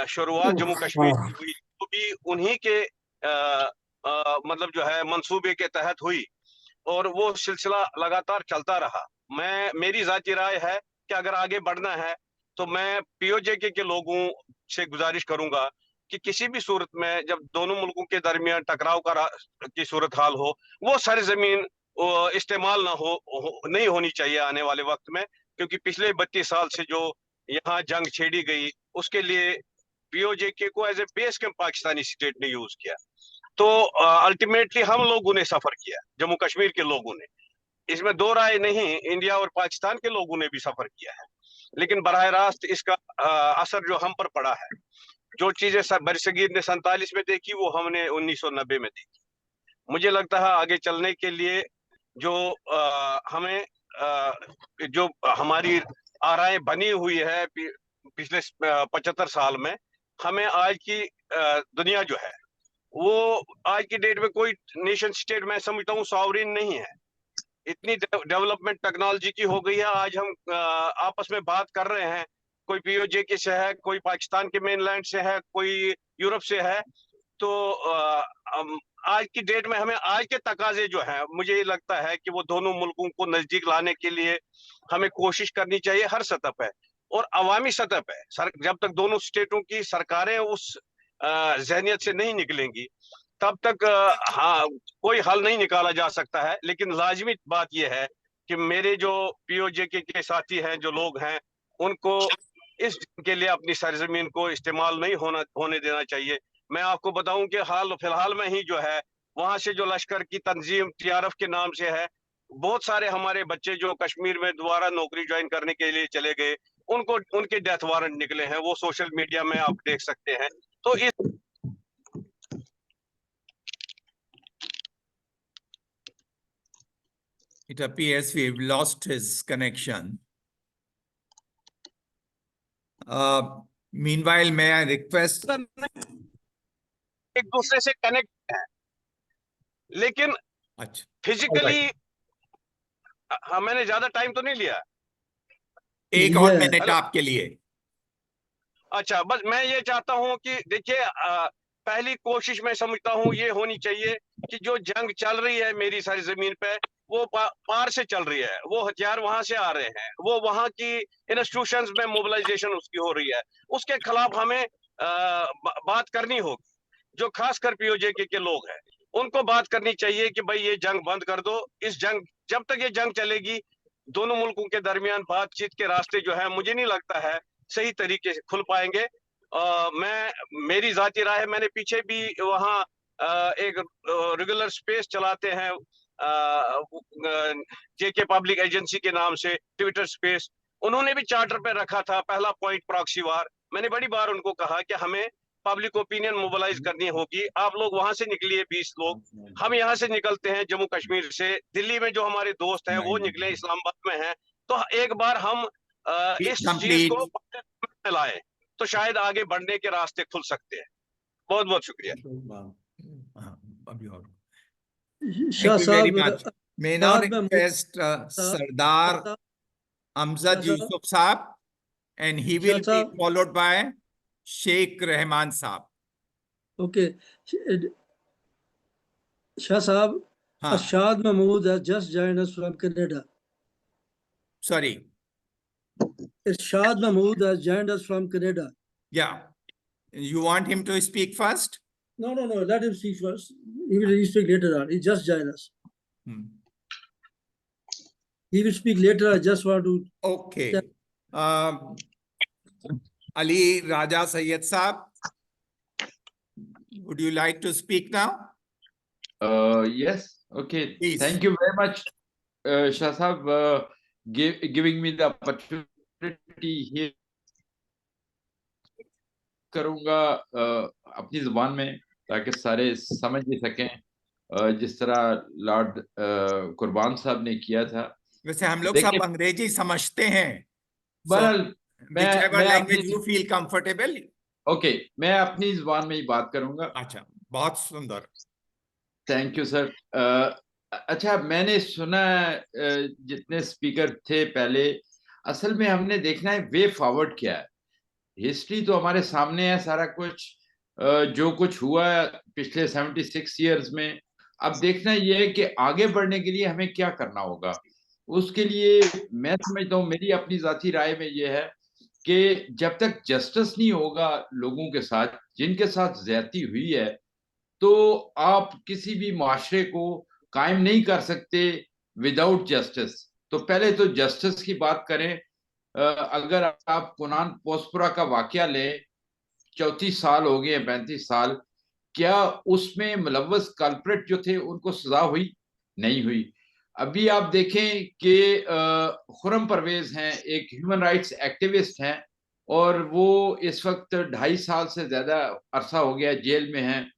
शुरुआत जम्मू कश्मीर की हुई वो भी उन्हीं के मतलब जो है मंसूबे के तहत हुई, और वो सिलसिला लगातार चलता रहा। मेरी जाती राय है कि अगर आगे बढ़ना है तो मैं पीओजेके के लोगों से गुजारिश करूंगा कि किसी भी सूरत में जब दोनों मुल्कों के दरमियान टकराव की सूरत हाल हो, वो सरजमीन इस्तेमाल नहीं होनी चाहिए आने वाले वक्त में, क्योंकि पिछले 32 साल से जो यहाँ जंग छेड़ी गई उसके लिए पीओजेके को as a base camp Pakistani state ने यूज किया। तो अल्टीमेटली हम लोगों ने सफर किया, जम्मू कश्मीर के लोगों ने, इसमें दो राय नहीं, इंडिया और पाकिस्तान के लोगों ने भी सफर किया है, लेकिन बराह रास्त इसका असर जो हम पर पड़ा है, जो चीजें बरसगीर ने 47 में देखी वो हमने 1990 में देखी। मुझे लगता है आगे चलने के लिए जो हमें जो हमारी आराएं बनी हुई है पिछले 75 साल में, हमें आज की दुनिया जो है वो आज की डेट में कोई नेशन स्टेट मैं समझता हूँ सॉवरेन नहीं है। इतनी डेवलपमेंट टेक्नोलॉजी की हो गई है, आज हम आपस में बात कर रहे हैं, कोई पीओजेके से है, कोई पाकिस्तान के मेनलैंड से है, कोई यूरोप से है। तो आज की डेट में हमें आज के तकाजे जो है, मुझे ये लगता है कि वो दोनों मुल्कों को नजदीक लाने के लिए हमें कोशिश करनी चाहिए हर सतह पे और अवामी सतह पे। जब तक दोनों स्टेटों की सरकारें उस जहनियत से नहीं निकलेंगी तब तक हाँ कोई हल नहीं निकाला जा सकता है। लेकिन लाजमी बात यह है कि मेरे जो पीओजेके के साथी हैं, जो लोग हैं, उनको इस के लिए अपनी सरजमीन को इस्तेमाल नहीं होने देना चाहिए। मैं आपको बताऊं कि हाल फिलहाल में ही जो है वहां से जो लश्कर की तंजीम टीआरएफ के नाम से है, बहुत सारे हमारे बच्चे जो कश्मीर में दोबारा नौकरी ज्वाइन करने के लिए चले गए, उनको उनके डेथ वारंट निकले हैं, वो सोशल मीडिया में आप देख सकते हैं। तो इस It appears we've lost his connection. Meanwhile, may I request? एक दूसरे से कनेक्ट है, लेकिन अच्छा, फिजिकली हाँ, मैंने ज्यादा टाइम तो नहीं लिया। एक और मिनट आपके लिए। अच्छा, बस मैं ये चाहता हूं कि देखिए पहली कोशिश मैं समझता हूं ये होनी चाहिए कि जो जंग चल रही है मेरी सारी जमीन पे, वो पार से चल रही है, वो हथियार वहां से आ रहे हैं, वो वहां की इंस्टीट्यूशंस में मोबिलाइजेशन उसकी हो रही है, उसके खिलाफ हमें बात करनी होगी। जो खासकर पीओजेके के लोग हैं उनको बात करनी चाहिए कि भाई ये जंग बंद कर दो। इस जंग जब तक ये जंग चलेगी दोनों मुल्कों के दरमियान बातचीत के रास्ते जो है मुझे नहीं लगता है सही तरीके से खुल पाएंगे। मेरी जाती राय है, मैंने पीछे भी वहाँ एक रेगुलर स्पेस चलाते हैं जेके पब्लिक एजेंसी के नाम से, ट्विटर स्पेस, उन्होंने भी चार्टर पे रखा था पहला पॉइंट प्रॉक्सी वार। मैंने बड़ी बार उनको कहा कि हमें पब्लिक ओपिनियन मोबिलाइज करनी होगी, आप लोग वहां से निकलिए 20 लोग, हम यहाँ से निकलते हैं जम्मू कश्मीर से, दिल्ली में जो हमारे दोस्त हैं वो निकले, इस्लामाबाद में हैं, तो एक बार हम Please इस चीज complete. को लाए तो शायद आगे बढ़ने के रास्ते खुल सकते हैं। बहुत बहुत शुक्रिया। शाह Thank you very साहब, much. May now बाद में request Sardar Amjad Yusuf Saab, and he will be followed by Sheikh Rahman Saab. Okay. Shah Saab, हाँ. Arshad Mahmood has just joined us from Canada. Sorry. Irshad Mahmood has joined us from Canada. Yeah. You want him to speak first? No, let him speak first. He will speak later on. He just joined us. He will speak later. I just want to... Okay. Ali Raja Sayyed Saab, would you like to speak now? Yes. Okay. Please. Thank you very much, Shah Saab, giving me the opportunity here. करूंगा अपनी जुबान में ताकि सारे समझ भी सकें जिस तरह लॉर्ड कुर्बान साहब ने किया था। वैसे हम लोग सब अंग्रेजी समझते हैं। बहरहाल whichever language you feel comfortable. Okay, मैं अपनी जुबान में ही बात करूंगा। अच्छा, बहुत सुंदर। Thank you sir. अच्छा, मैंने सुना जितने स्पीकर थे पहले, असल में हमने देखना है वे फॉरवर्ड क्या है। हिस्ट्री तो हमारे सामने है सारा कुछ, जो कुछ हुआ पिछले 76 इयर्स में। अब देखना यह है कि आगे बढ़ने के लिए हमें क्या करना होगा। उसके लिए मैं समझता हूँ, मेरी अपनी जाती राय में यह है कि जब तक जस्टिस नहीं होगा लोगों के साथ जिनके साथ ज्यादती हुई है, तो आप किसी भी माशरे को कायम नहीं कर सकते विदाउट जस्टिस। तो पहले तो जस्टिस की बात करें। अगर आप कुनान पोस्पुरा का वाकया लें, 34 साल हो गए, 35 साल, क्या उसमें मुलव्वस कल्प्रिट जो थे उनको सजा हुई? नहीं हुई। अभी आप देखें कि खुरम परवेज हैं, एक ह्यूमन राइट्स एक्टिविस्ट हैं, और वो इस वक्त 2.5 साल से ज्यादा अरसा हो गया जेल में हैं।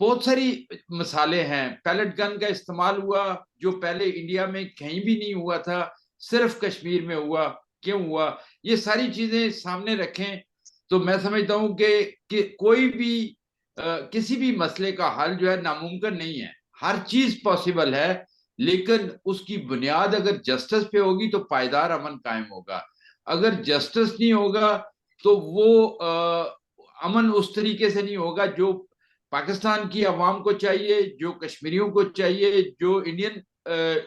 बहुत सारी मिसालें हैं। पैलेट गन का इस्तेमाल हुआ जो पहले इंडिया में कहीं भी नहीं हुआ था, सिर्फ कश्मीर में हुआ। क्यों हुआ? ये सारी चीजें सामने रखें तो मैं समझता हूं कि कोई भी किसी भी मसले का हल जो है नामुमकिन नहीं है। हर चीज पॉसिबल है, लेकिन उसकी बुनियाद अगर जस्टिस पे होगी तो पायदार अमन कायम होगा। अगर जस्टिस नहीं होगा तो वो अमन उस तरीके से नहीं होगा जो पाकिस्तान की अवाम को चाहिए, जो कश्मीरियों को चाहिए, जो इंडियन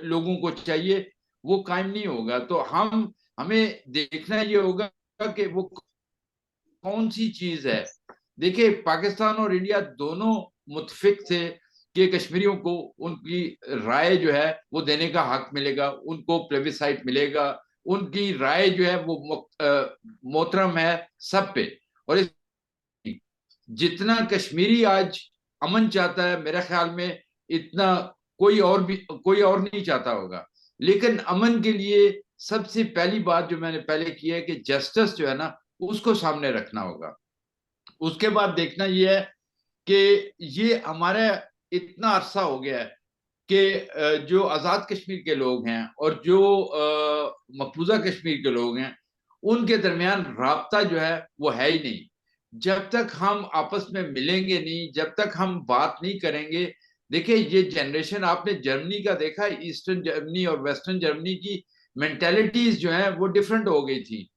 लोगों को चाहिए, वो कायम नहीं होगा। तो हमें देखना ये होगा कि वो कौन सी चीज है। देखिए, पाकिस्तान और इंडिया दोनों मुत्फिक थे कि कश्मीरियों को उनकी राय जो है वो देने का हक मिलेगा, उनको प्लेबिसाइट मिलेगा, उनकी राय जो है वो मोहतरम है सब पे। और जितना कश्मीरी आज अमन चाहता है, मेरे ख्याल में इतना कोई और नहीं चाहता होगा। लेकिन अमन के लिए सबसे पहली बात जो मैंने पहले की है कि जस्टिस जो है ना, उसको सामने रखना होगा। उसके बाद देखना यह है कि ये हमारा इतना अरसा हो गया है कि जो आज़ाद कश्मीर के लोग हैं और जो मकबूजा कश्मीर के लोग हैं, उनके दरमियान राब्ता जो है वो है ही नहीं। जब तक हम आपस में मिलेंगे नहीं, जब तक हम बात नहीं करेंगे। देखिए, ये जनरेशन आपने जर्मनी का देखा, ईस्टर्न जर्मनी और वेस्टर्न जर्मनी की मेंटेलिटीज जो है वो डिफरेंट हो गई थी।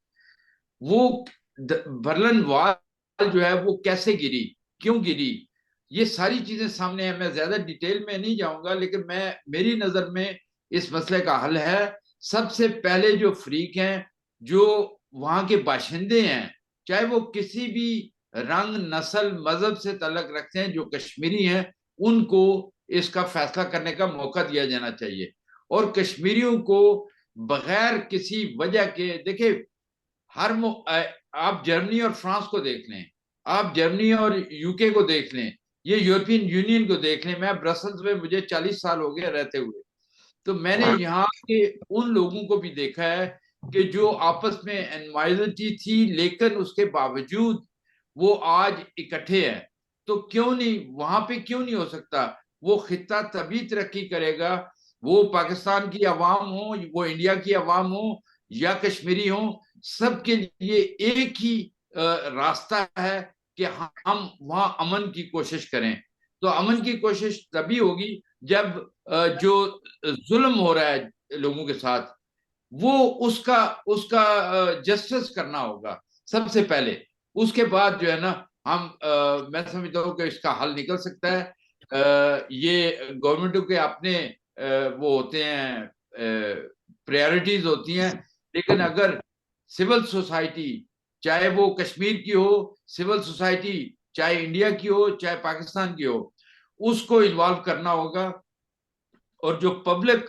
वो बर्लिन वॉल जो है वो कैसे गिरी, क्यों गिरी, ये सारी चीजें सामने हैं। मैं ज्यादा डिटेल में नहीं जाऊंगा, लेकिन मेरी नजर में इस मसले का हल है। सबसे पहले जो फ्रीक हैं, जो वहां के बाशिंदे हैं, चाहे वो किसी भी रंग, नस्ल, मजहब से तल्लुक रखते हैं, जो कश्मीरी हैं, उनको इसका फैसला करने का मौका दिया जाना चाहिए। और कश्मीरियों को बगैर किसी वजह के, देखिए, आप जर्मनी और फ्रांस को देख लें, आप जर्मनी और यूके को देख लें, ये यूरोपियन यूनियन को देख लें। मैं ब्रसल्स में, मुझे 40 साल हो गए रहते हुए, तो मैंने यहाँ के उन लोगों को भी देखा है कि जो आपस में एनवायरटी थी, लेकिन उसके बावजूद वो आज इकट्ठे हैं। तो क्यों नहीं, वहां पे क्यों नहीं हो सकता? वो खित्ता तभी तरक्की करेगा, वो पाकिस्तान की अवाम हो, वो इंडिया की अवाम हो, या कश्मीरी हों, सबके लिए एक ही रास्ता है कि हम वहां अमन की कोशिश करें। तो अमन की कोशिश तभी होगी जब जो जुल्म हो रहा है लोगों के साथ, वो उसका उसका जस्टिस करना होगा सबसे पहले। उसके बाद जो है ना, मैं समझता हूँ कि इसका हल निकल सकता है। ये गवर्नमेंटों के अपने वो होते हैं, प्रायोरिटीज होती हैं, लेकिन अगर सिविल सोसाइटी, चाहे वो कश्मीर की हो, सिविल सोसाइटी चाहे इंडिया की हो चाहे पाकिस्तान की हो, उसको इन्वॉल्व करना होगा। और जो पब्लिक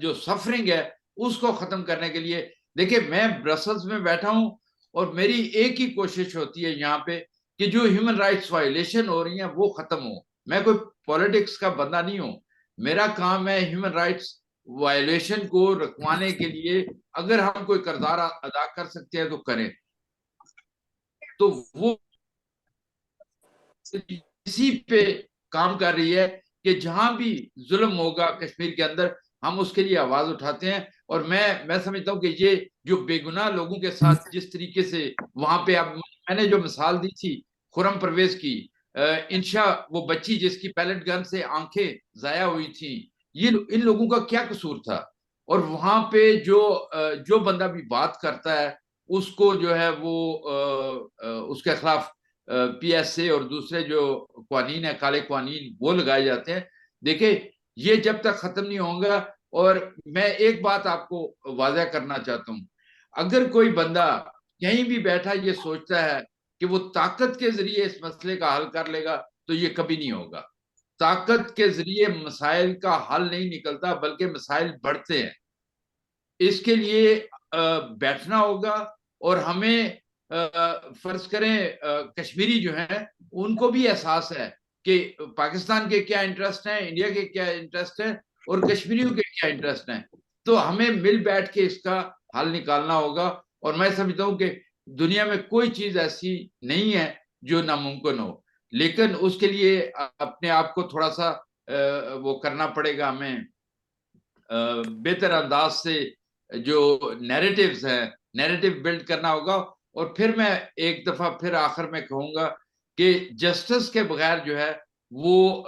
जो सफरिंग है उसको खत्म करने के लिए, देखिए मैं ब्रसल्स में बैठा हूं और मेरी एक ही कोशिश होती है यहाँ पे कि जो ह्यूमन राइट्स वायलेशन हो रही हैं वो खत्म हो। मैं कोई पॉलिटिक्स का बंदा नहीं हूं, मेरा काम है ह्यूमन राइट्स वायलेशन को रुकवाने के लिए अगर हम कोई किरदार अदा कर सकते हैं तो करें। तो वो इसी पे काम कर रही है कि जहां भी जुल्म होगा कश्मीर के अंदर, हम उसके लिए आवाज उठाते हैं। और मैं समझता हूँ कि ये जो बेगुनाह लोगों के साथ जिस तरीके से वहां पे, अब मैंने जो मिसाल दी थी खुरम परवेज की, इंशा वो बच्ची जिसकी पैलेट गन से आंखें जाया हुई थी, ये इन लोगों का क्या कसूर था? और वहां पे जो बंदा भी बात करता है उसको जो है वो उसके खिलाफ पीएसए और दूसरे जो कानून है, काले कानून, वो लगाए जाते हैं। देखिए ये जब तक खत्म नहीं होगा। और मैं एक बात आपको वाज़ह करना चाहता हूं, अगर कोई बंदा कहीं भी बैठा ये सोचता है कि वो ताकत के जरिए इस मसले का हल कर लेगा, तो ये कभी नहीं होगा। ताकत के जरिए मसाइल का हल नहीं निकलता, बल्कि मसाइल बढ़ते हैं। इसके लिए बैठना होगा। और हमें फर्ज करें कश्मीरी जो है उनको भी एहसास है कि पाकिस्तान के क्या इंटरेस्ट हैं, इंडिया के क्या इंटरेस्ट हैं और कश्मीरियों के क्या इंटरेस्ट हैं। तो हमें मिल बैठ के इसका हल निकालना होगा। और मैं समझता हूँ कि दुनिया में कोई चीज ऐसी नहीं है जो नामुमकिन हो, लेकिन उसके लिए अपने आप को थोड़ा सा वो करना पड़ेगा हमें, बेहतर अंदाज से जो नैरेटिव्स हैं, नैरेटिव बिल्ड करना होगा। और फिर मैं एक दफा फिर आखिर में कहूंगा कि जस्टिस के बगैर जो है वो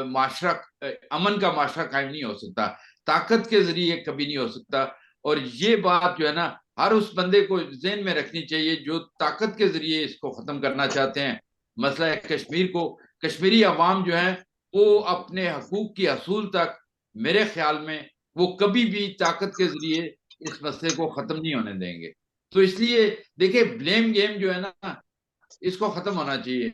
माशरा, अमन का माशरा कायम नहीं हो सकता, ताकत के जरिए कभी नहीं हो सकता। और ये बात जो है ना, हर उस बंदे को ज़हन में रखनी चाहिए जो ताकत के जरिए इसको खत्म करना चाहते हैं। मसला है कश्मीर को, कश्मीरी अवाम जो है वो अपने हकूक की असूल तक, मेरे ख्याल में, वो कभी भी ताकत के जरिए इस मसले को खत्म नहीं होने देंगे। तो इसलिए देखिए ब्लेम गेम जो है ना, इसको खत्म होना चाहिए।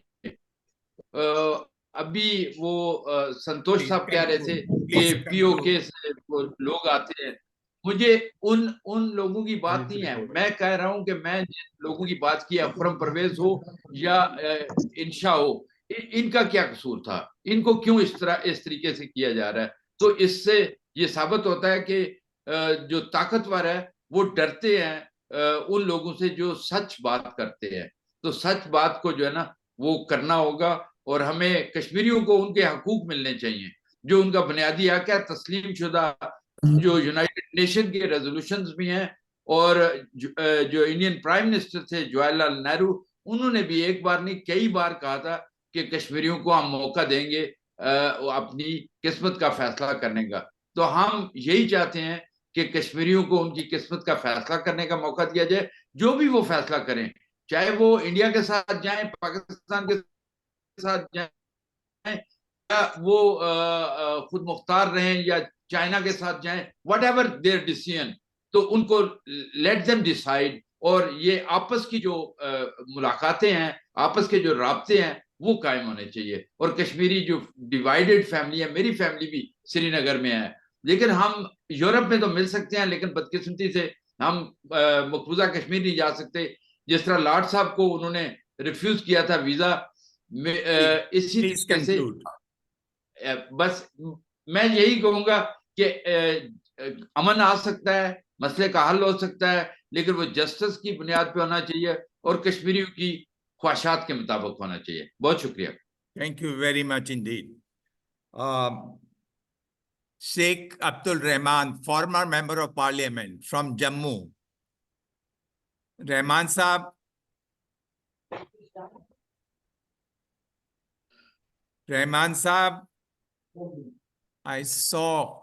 अभी वो संतोष साहब कह रहे थे कि Please पीओके conclude. से वो लोग आते हैं। मुझे उन उन लोगों की बात नहीं है, मैं कह रहा हूं कि मैं जिन लोगों की बात की, खुरम परवेज हो या इंशा हो, इनका क्या कसूर था? इनको क्यों इस तरीके से किया जा रहा है? तो इससे ये साबित होता है कि जो ताकतवर है वो डरते हैं उन लोगों से जो सच बात करते हैं। तो सच बात को जो है ना वो करना होगा। और हमें कश्मीरियों को उनके हकूक मिलने चाहिए, जो उनका बुनियादी हक है, तस्लीम शुदा, जो यूनाइटेड नेशन के रेजोल्यूशंस भी हैं। और जो इंडियन प्राइम मिनिस्टर थे जवाहरलाल नेहरू, उन्होंने भी एक बार नहीं कई बार कहा था कि कश्मीरियों को हम मौका देंगे अपनी किस्मत का फैसला करने का। तो हम यही चाहते हैं कि कश्मीरियों को उनकी किस्मत का फैसला करने का मौका दिया जाए, जो भी वो फैसला करें, चाहे वो इंडिया के साथ जाएं, पाकिस्तान के साथ जाएं, या वो खुद मुख्तार रहें या चाइना के साथ जाएं, वट एवर देयर डिसीजन, तो उनको लेट देम डिसाइड। और ये आपस की जो मुलाकातें हैं, आपस के जो राब्ते हैं, वो कायम होने चाहिए। और कश्मीरी जो डिवाइडेड फैमिली है, मेरी फैमिली भी श्रीनगर में है, लेकिन हम यूरोप में तो मिल सकते हैं, लेकिन बदकिस्मती से हम मकबूजा कश्मीर नहीं जा सकते। जिस तरह लॉर्ड साहब को उन्होंने रिफ्यूज किया था वीजा, इसी Please तरीके से conclude. बस मैं यही कहूंगा कि अमन आ सकता है, मसले का हल हो सकता है, लेकिन वो जस्टिस की बुनियाद पे होना चाहिए और कश्मीरियों की ख्वाहिशात के मुताबिक होना चाहिए। बहुत शुक्रिया। Thank you very much indeed. Um, Sheikh Abdul Rahman, former member of parliament from Jammu. Rahman Saab. Rahman Saab, I saw.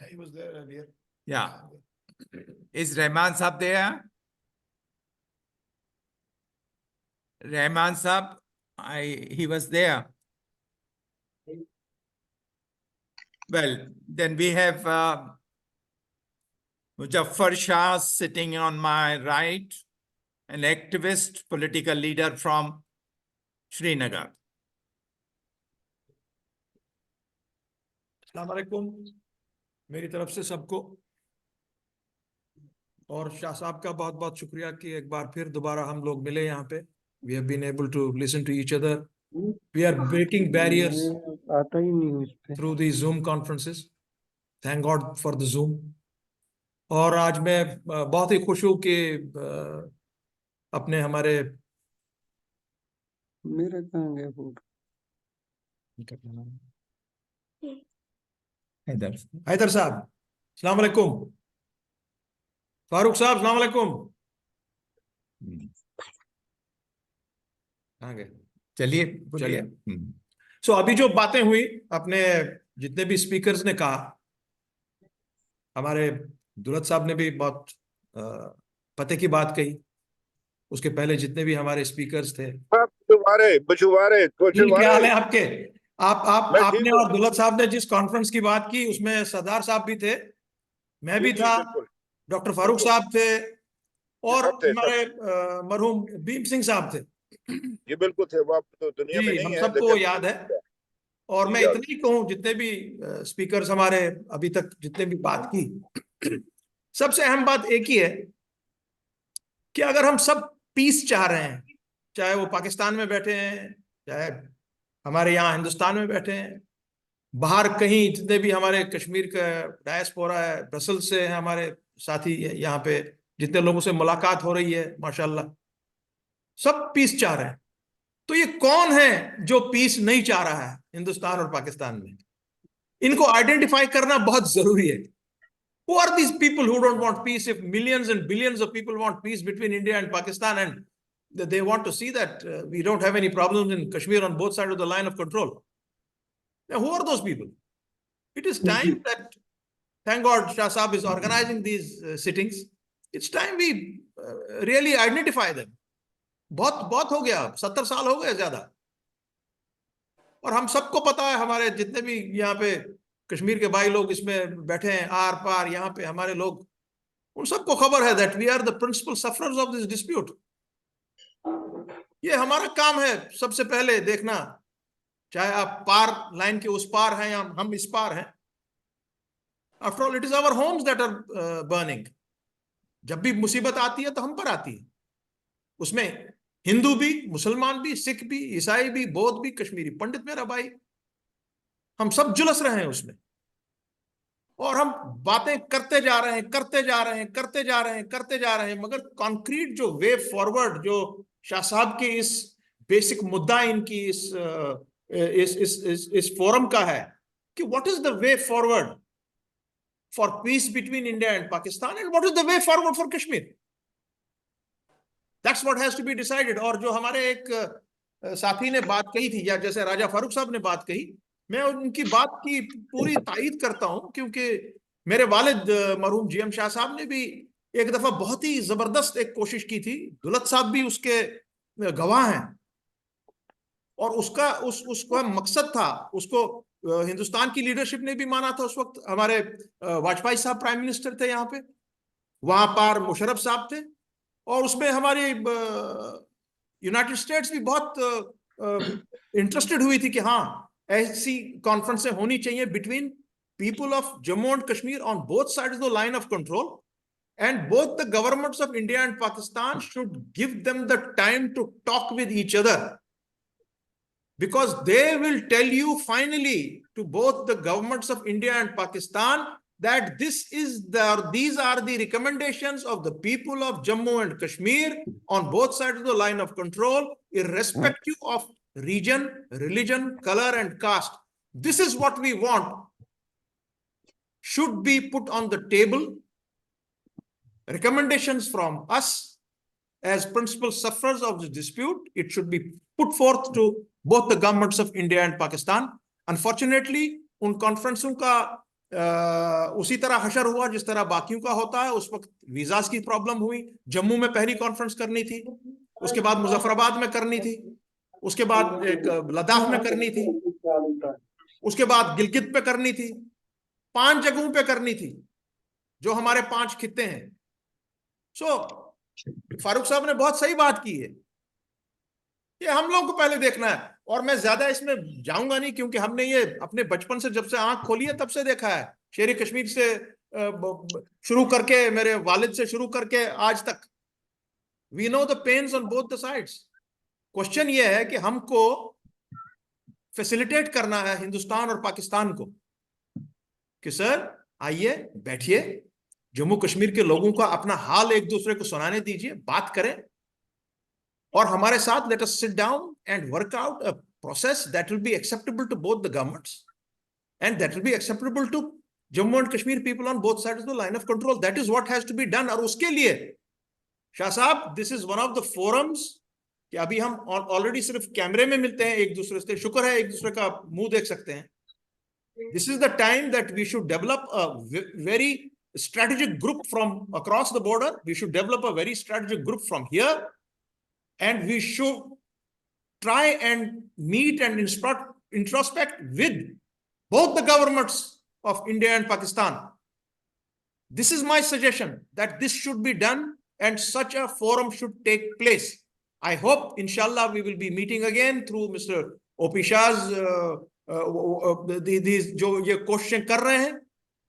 He was there earlier. Yeah. Is Rahman Saab there? Rahman Saab, he was there. Well, then we have Muzaffar Shah sitting on my right, an activist, political leader from Srinagar. अस्सलाम वालेकुम मेरी तरफ से सबको और शाह साहब का बहुत बहुत शुक्रिया कि एक बार फिर दोबारा हम लोग मिले यहाँ पे. We have been able to listen to each other. We are breaking barriers आता ही नहीं उस पे. through these Zoom conferences. Thank God for the Zoom. और आज मैं बहुत ही खुश हूँ कि अपने हमारे मेरा कहाँ गया फोटो? हैदर साहब अस्सलाम वालेकुम. फारूक साहब अस्सलाम वालेकुम. चलिए चलिए. सो अभी जो बातें हुई अपने जितने भी स्पीकर्स ने कहा, हमारे दुलत साहब ने भी बहुत पते की बात कही. उसके पहले जितने भी हमारे स्पीकर्स थे, बछुआरे क्या हाल है आपके? आपने ठीक और दुलत साहब ने जिस कॉन्फ्रेंस की बात की उसमें सरदार साहब भी थे, मैं भी था, डॉक्टर फारूक साहब थे और हमारे मरहूम भीम सिंह साहब थे. ये बिल्कुल थे. वो आप तो दुनिया में जी, नहीं हम है, सबको याद है. और मैं याद. इतना ही कहूं, जितने भी स्पीकर्स हमारे अभी तक जितने भी बात की, सबसे अहम बात एक ही है कि अगर हम सब पीस चाह रहे हैं, चाहे वो पाकिस्तान में बैठे हैं, चाहे हमारे यहाँ हिंदुस्तान में बैठे हैं, बाहर कहीं जितने भी हमारे कश्मीर का डायस्पोरा है, ब्रसल्स से है हमारे साथी, यहाँ पे जितने लोगों से मुलाकात हो रही है, माशाल्लाह सब पीस चाह रहे हैं. तो ये कौन है जो पीस नहीं चाह रहा है हिंदुस्तान और पाकिस्तान में? इनको आइडेंटिफाई करना बहुत जरूरी है. Who are these people who don't want peace if millions and billions of people want peace between India and Pakistan, and they want to see that we don't have any problems in Kashmir on both sides of the line of control? Now, who are those people? It is time that, thank God, Shah Saab is organizing these sittings. It's time we really identify them. बहुत हो गया, 70 साल हो गए ज्यादा. और हम सबको पता है, हमारे जितने भी यहाँ पे कश्मीर के भाई लोग इसमें बैठे हैं, आर पार यहाँ पे हमारे लोग, उन सबको खबर है that we are the principal sufferers of this dispute. ये हमारा काम है सबसे पहले देखना, चाहे आप पार लाइन के उस पार हैं या हम इस पार हैं. After all, it is our homes that are burning. जब भी मुसीबत आती है तो हम पर आती है. उसमें हिंदू भी, मुसलमान भी, सिख भी, ईसाई भी, बौद्ध भी, कश्मीरी पंडित मेरा भाई, हम सब जुलस रहे हैं उसमें. और हम बातें करते जा रहे हैं, मगर कॉन्क्रीट जो वे फॉरवर्ड, जो शाह साहब के इस बेसिक मुद्दा इनकी इस फोरम का है कि what is the way forward for piece between India and Pakistan, and what is the way forward for Kashmir. That's what has to be decided. और जो हमारे एक साथी ने बात कही थी, या जैसे राजा फारूक साहब ने बात कही, मैं उनकी बात की पूरी तायीद करता हूं, क्योंकि मेरे वालिद मरहूम जीएम शाह साहब ने भी एक दफा बहुत ही जबरदस्त एक कोशिश की थी. दुलत साहब भी उसके गवाह हैं. और उसका मकसद था, उसको हिंदुस्तान की लीडरशिप ने भी माना था. उस वक्त हमारे वाजपेयी साहब प्राइम मिनिस्टर थे यहाँ पे, वहां पर मुशर्रफ साहब थे, और उसमें हमारी यूनाइटेड स्टेट्स भी बहुत इंटरेस्टेड हुई थी कि हाँ, ऐसी कॉन्फ्रेंसें होनी चाहिए between people of Jammu and Kashmir on both sides of the line of control, and both the governments of India and Pakistan should give them the time to talk with each other, because they will tell you finally to both the governments of India and Pakistan that these are the recommendations of the people of Jammu and Kashmir on both sides of the line of control, irrespective of region, religion, color, and caste. This is what we want. should be put on the table. Recommendations from us as principal sufferers of the dispute, it should be put forth to both the governments of India and Pakistan. Unfortunately, उन कॉन्फ्रेंसों का उसी तरह हशर हुआ जिस तरह बाकियों का होता है। उस वक्त वीजास की प्रॉब्लम हुई। जम्मू में पहली कॉन्फ्रेंस करनी थी, उसके बाद मुजफ्फराबाद में करनी थी, उसके बाद एक लद्दाख में करनी थी, उसके बाद गिलगित पे करनी थी, 5 जगहों पे करनी थी जो हमारे 5 खित्ते हैं। फारूक साहब ने बहुत सही बात की है, ये हम लोग को पहले देखना है। और मैं ज्यादा इसमें जाऊंगा नहीं, क्योंकि हमने ये अपने बचपन से जब से आंख खोली है तब से देखा है। शेर कश्मीर से शुरू करके, मेरे वालिद से शुरू करके आज तक, we know the pains on both the sides. Question ये है कि हमको फैसिलिटेट करना है हिंदुस्तान और पाकिस्तान को कि सर आइए, बैठिए, जम्मू कश्मीर के लोगों का अपना हाल एक दूसरे को सुनाने दीजिए, बात करें, और हमारे साथ let us sit down and work out a process that will be acceptable to both the governments and that will be acceptable to Jammu and Kashmir people on both sides of the line of control. That is what has to be done. और उसके लिए Shah sahab, this is one of the forums कि अभी हम already सिर्फ कैमरे में मिलते हैं एक दूसरे से, शुक्र है एक दूसरे का मुंह देख सकते हैं। This is the time that we should develop a very strategic group from across the border. We should develop a very strategic group from here, and we should try and meet and introspect with both the governments of India and Pakistan. This is my suggestion, that this should be done and such a forum should take place. I hope, inshallah, we will be meeting again through Mr. O.P. Shah's जो ये question कर रहे हैं,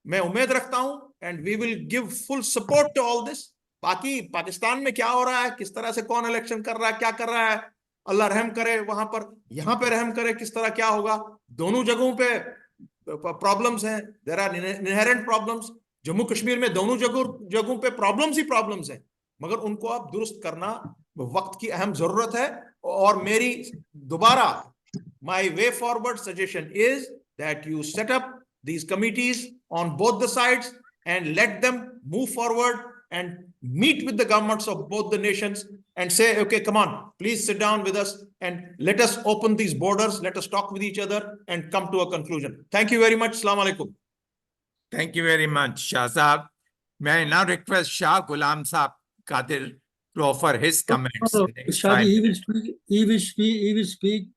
मैं उम्मीद रखता हूं, and we will give full support to all this. बाकी पाकिस्तान में क्या हो रहा है, किस तरह से कौन इलेक्शन कर रहा है, क्या कर रहा है, अल्लाह रहम करे वहां पर, यहां पे रहम करे, किस तरह क्या होगा। दोनों जगहों पे प्रॉब्लम्स हैं, there are inherent problems. Jammu Kashmir में दोनों जगहों पे प्रॉब्लम्स ही प्रॉब्लम्स हैं, मगर उनको अब दुरुस्त करना वक्त की अहम जरूरत है। और मेरी दोबारा my way forward suggestion is that you set up these committees on both the sides and let them move forward and meet with the governments of both the nations and say, okay, come on, please sit down with us and let us open these borders, let us talk with each other and come to a conclusion. Thank you very much. Assalamu alaikum. Thank you very much, Shah Saab. May I now request Shah Ghulam Saab Qadir to offer his comments. Shah ji, he will speak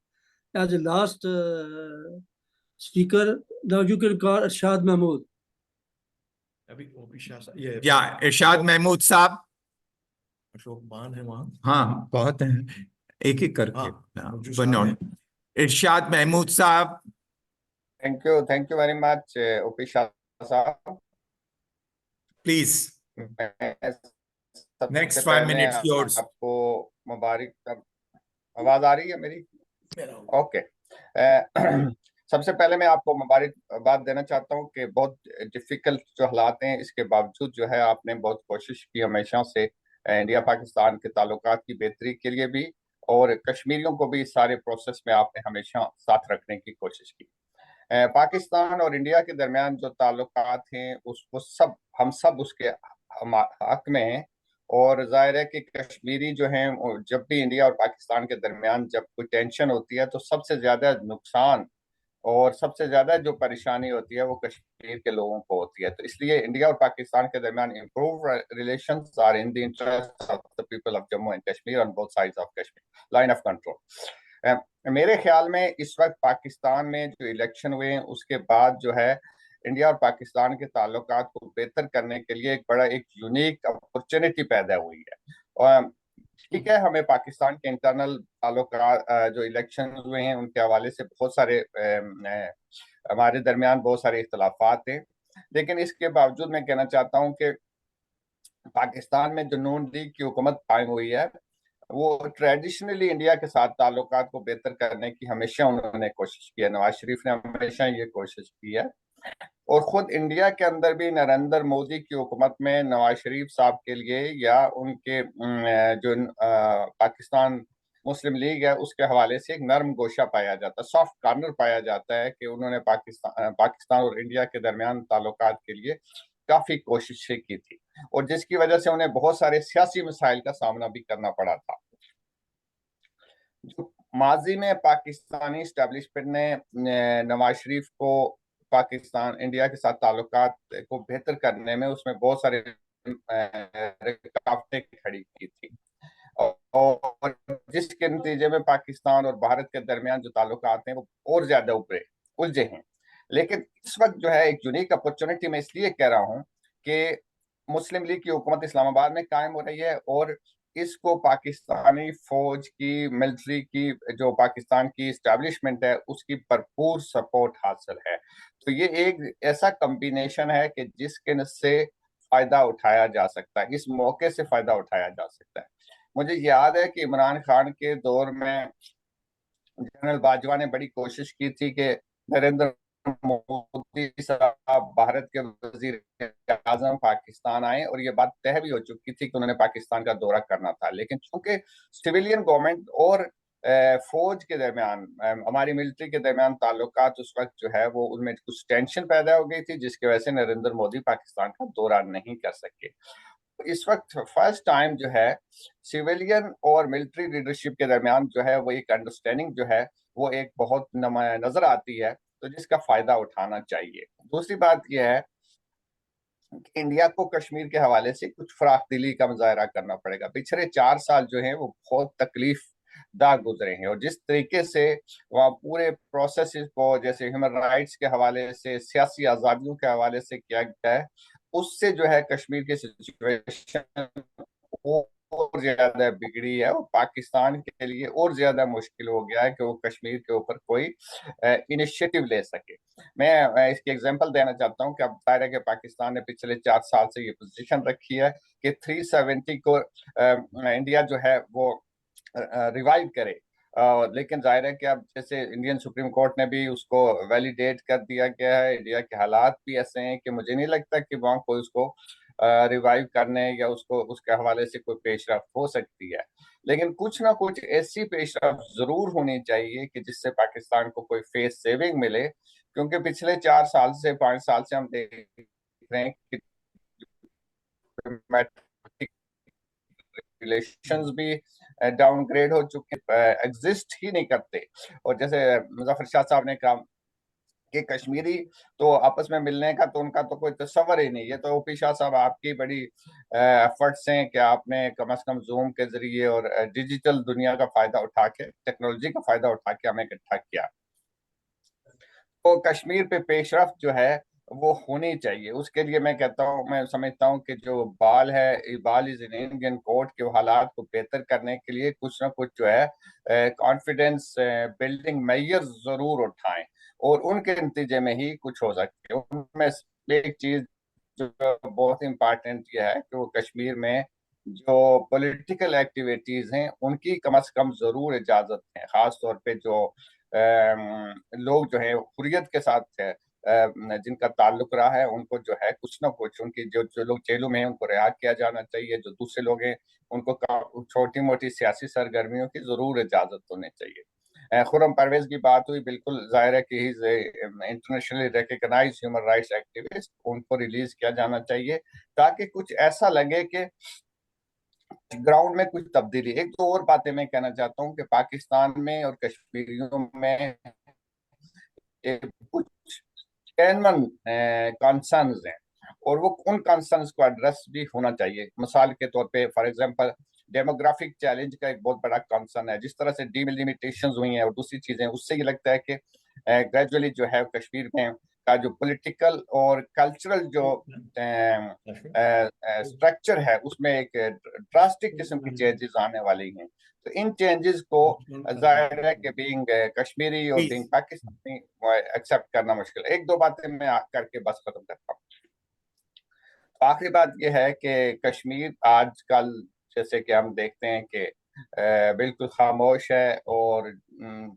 as the last speaker. Now you can call Irshad Mahmood. Yeah, Irshad Mahmood Saab. Ashok मान है वहां। हाँ, बहुत हैं, एक एक करके बनोन। इरशाद महमूद साहब। Thank you very much OP Shah साहब। Please, next 5 minutes yours. आपको मुबारक। आवाज आ रही है मेरी? ओके। सबसे पहले मैं आपको मुबारकबाद देना चाहता हूं कि बहुत डिफिकल्ट जो हालात हैं, इसके बावजूद जो है आपने बहुत कोशिश की हमेशा से इंडिया पाकिस्तान के ताल्लुकात की बेहतरी के लिए भी, और कश्मीरियों को भी इस सारे प्रोसेस में आपने हमेशा साथ रखने की कोशिश की। पाकिस्तान और इंडिया के दरमियान जो ताल्लुकात हैं वो सब हम सब उसके हक में हैं, और जाहिर है कि कश्मीरी जो हैं, जब भी इंडिया और पाकिस्तान के दरमियान जब कोई टेंशन होती है तो सबसे ज्यादा नुकसान और सबसे ज्यादा जो परेशानी होती है वो कश्मीर के लोगों को होती है। तो इसलिए इंडिया और पाकिस्तान के दरमियान improve relations are in the interest of the people of Jammu and Kashmir on both sides of Kashmir line of control. मेरे ख्याल में इस वक्त पाकिस्तान में जो इलेक्शन हुए हैं उसके बाद जो है इंडिया और पाकिस्तान के ताल्लुकात को बेहतर करने के लिए एक यूनिक अपॉर्चुनिटी पैदा हुई है। और ठीक है, हमें पाकिस्तान के इंटरनल ताल्लुकात जो इलेक्शन हुए हैं उनके हवाले से बहुत सारे हमारे दरमियान बहुत सारे इख्तलाफात हैं, लेकिन इसके बावजूद मैं कहना चाहता हूं कि पाकिस्तान में जो नून लीग की हुकूमत कायम हुई है वो ट्रेडिशनली इंडिया के साथ ताल्लुकात को बेहतर करने की हमेशा उन्होंने कोशिश की है। नवाज शरीफ ने हमेशा ये कोशिश की है, और खुद इंडिया के अंदर भी नरेंद्र मोदी की हुकूमत में नवाज शरीफ साहब के लिए या उनके जो पाकिस्तान मुस्लिम लीग है उसके हवाले से एक नरम गोशा पाया जाता है, सॉफ्ट कॉर्नर पाया जाता है कि उन्होंने पाकिस्तान और इंडिया के दरमियान ताल्लुकात के लिए काफी कोशिशें की थी, और जिसकी वजह से उन्हें बहुत सारे सियासी मसाइल का सामना भी करना पड़ा था। जो माजी में पाकिस्तानी इस्टेब्लिशमेंट ने नवाज शरीफ को पाकिस्तान इंडिया के साथ ताल्लुकात को बेहतर करने में उसमें बहुत सारे रुकावटें खड़ी की थी, और जिसके नतीजे में पाकिस्तान और भारत के दरमियान जो ताल्लुकात हैं वो और ज्यादा उलझे हैं। लेकिन इस वक्त जो है एक यूनिक अपॉर्चुनिटी मैं इसलिए कह रहा हूँ कि मुस्लिम लीग की हुकूमत इस्लामाबाद में कायम हो रही है, और इसको पाकिस्तानी फौज की, मिलिट्री की, जो पाकिस्तान की इस्टेब्लिशमेंट है उसकी भरपूर सपोर्ट हासिल है। तो ये एक ऐसा कॉम्बिनेशन है कि जिसके से फायदा उठाया जा सकता है, इस मौके से फायदा उठाया जा सकता है। मुझे याद है कि इमरान खान के दौर में जनरल बाजवा ने बड़ी कोशिश की थी कि नरेंद्र मोदी साहब भारत के वजीर आजम पाकिस्तान आए, और ये बात तय भी हो चुकी थी कि उन्होंने पाकिस्तान का दौरा करना था। लेकिन चूंकि सिविलियन गवर्नमेंट और फौज के दरमियान, हमारी मिलिट्री के दरमियान ताल्लुकात उस वक्त जो है वो उनमें कुछ टेंशन पैदा हो गई थी, जिसकी वजह से नरेंद्र मोदी पाकिस्तान का दौरा नहीं कर सके। इस वक्त फर्स्ट टाइम जो है सिविलियन और मिलिट्री लीडरशिप के दरमियान जो है वो एक अंडरस्टैंडिंग जो है वो एक बहुत नजर आती है, तो जिसका फायदा उठाना चाहिए। दूसरी बात यह है कि इंडिया को कश्मीर के हवाले से कुछ फराख दिली का मुजाहरा करना पड़ेगा। पिछले 4 साल जो है वो बहुत तकलीफ दा गुजरे हैं, और जिस तरीके से वहाँ पूरे प्रोसेस को जैसे ह्यूमन राइट्स के हवाले से, सियासी आज़ादियों के हवाले से किया गया है, उससे जो है कश्मीर की सिचुएशन और ज्यादा बिगड़ी है, और पाकिस्तान के लिए और ज्यादा मुश्किल हो गया है कि वो कश्मीर के ऊपर कोई इनिशिएटिव ले सके। मैं इसकी एग्जांपल देना चाहता हूँ कि अब जाहिर है कि पाकिस्तान ने पिछले 4 साल से ये पोजीशन रखी है कि 370 को इंडिया जो है वो रिवाइव करे। लेकिन जाहिर है कि अब जैसे इंडियन सुप्रीम कोर्ट ने भी उसको वैलिडेट कर दिया गया है, इंडिया के हालात भी ऐसे हैं कि मुझे नहीं लगता कि वहाँ कोई उसको रिवाइव करने या उसको उसके हवाले से कोई पेशरफ हो सकती है। लेकिन कुछ ना कुछ ऐसी पेशरफ जरूर होनी चाहिए कि जिससे पाकिस्तान को कोई फेस सेविंग मिले, क्योंकि पिछले 4 साल से 5 साल से हम देख रहे हैं कि रिलेशंस भी डाउनग्रेड हो चुके, एग्जिस्ट ही नहीं करते। और जैसे मुजफ्फर शाह साहब ने कहा कि कश्मीरी तो आपस में मिलने का तो उनका तो कोई तस्वर ही नहीं। ये तो ओपी शाह साहब आपकी बड़ी एफर्ट्स हैं कि आपने कम से कम जूम के जरिए और डिजिटल दुनिया का फायदा उठा के, टेक्नोलॉजी का फायदा उठा के हमें इकट्ठा किया। तो कश्मीर पे पेशरफ जो है वो होनी चाहिए। उसके लिए मैं कहता हूँ, मैं समझता हूँ कि जो बाल इज इन इंडियन कोर्ट के हालात को बेहतर करने के लिए कुछ ना कुछ जो है कॉन्फिडेंस बिल्डिंग मेजर्स जरूर उठाएं, और उनके नतीजे में ही कुछ हो सकते हैं। उनमें एक चीज जो बहुत इम्पोर्टेंट यह है कि वो कश्मीर में जो पॉलिटिकल एक्टिविटीज हैं उनकी कम से कम जरूर इजाजत है, खास तौर पे जो लोग जो है हुर्रियत के साथ है, जिनका ताल्लुक रहा है, उनको जो है कुछ ना कुछ, उनकी जो लोग जेलों में हैं उनको रिहा किया जाना चाहिए। जो दूसरे लोग हैं उनको छोटी मोटी सियासी सरगर्मियों की जरूर इजाजत होनी चाहिए। खुर्रम परवेज की बात हुई, बिल्कुल जाहिर है कि internationally recognise human rights activist, उनको रिलीज किया जाना चाहिए ताकि कुछ ऐसा लगे कि ग्राउंड में कुछ तब्दीली। एक दो और बातें मैं कहना चाहता हूँ कि पाकिस्तान में और कश्मीरियों में कुछ जेन्युइन कंसर्न्स हैं, और वो उन कंसर्न्स को एड्रेस भी होना चाहिए। मिसाल के तौर पे फॉर एग्जांपल डेमोग्राफिक चैलेंज का एक बहुत बड़ा कंसर्न है। जिस तरह से डीलिमिटेशंस हुई हैं और दूसरी चीजें, उससे ये लगता है कि ग्रेजुअली जो है कश्मीर में का जो पॉलिटिकल और कल्चरल जो स्ट्रक्चर है उसमें एक ड्रास्टिक किस्म की चेंजेस आने वाली हैं। तो इन चेंजेस को जाहिर है कि बीइंग कश्मीरी और बीइंग पाकिस्तानी एक्सेप्ट करना मुश्किल है। एक दो बातें मैं करके बस खत्म करता हूँ। तो आखिरी बात यह है कि कश्मीर आजकल जैसे कि हम देखते हैं कि बिल्कुल खामोश है, और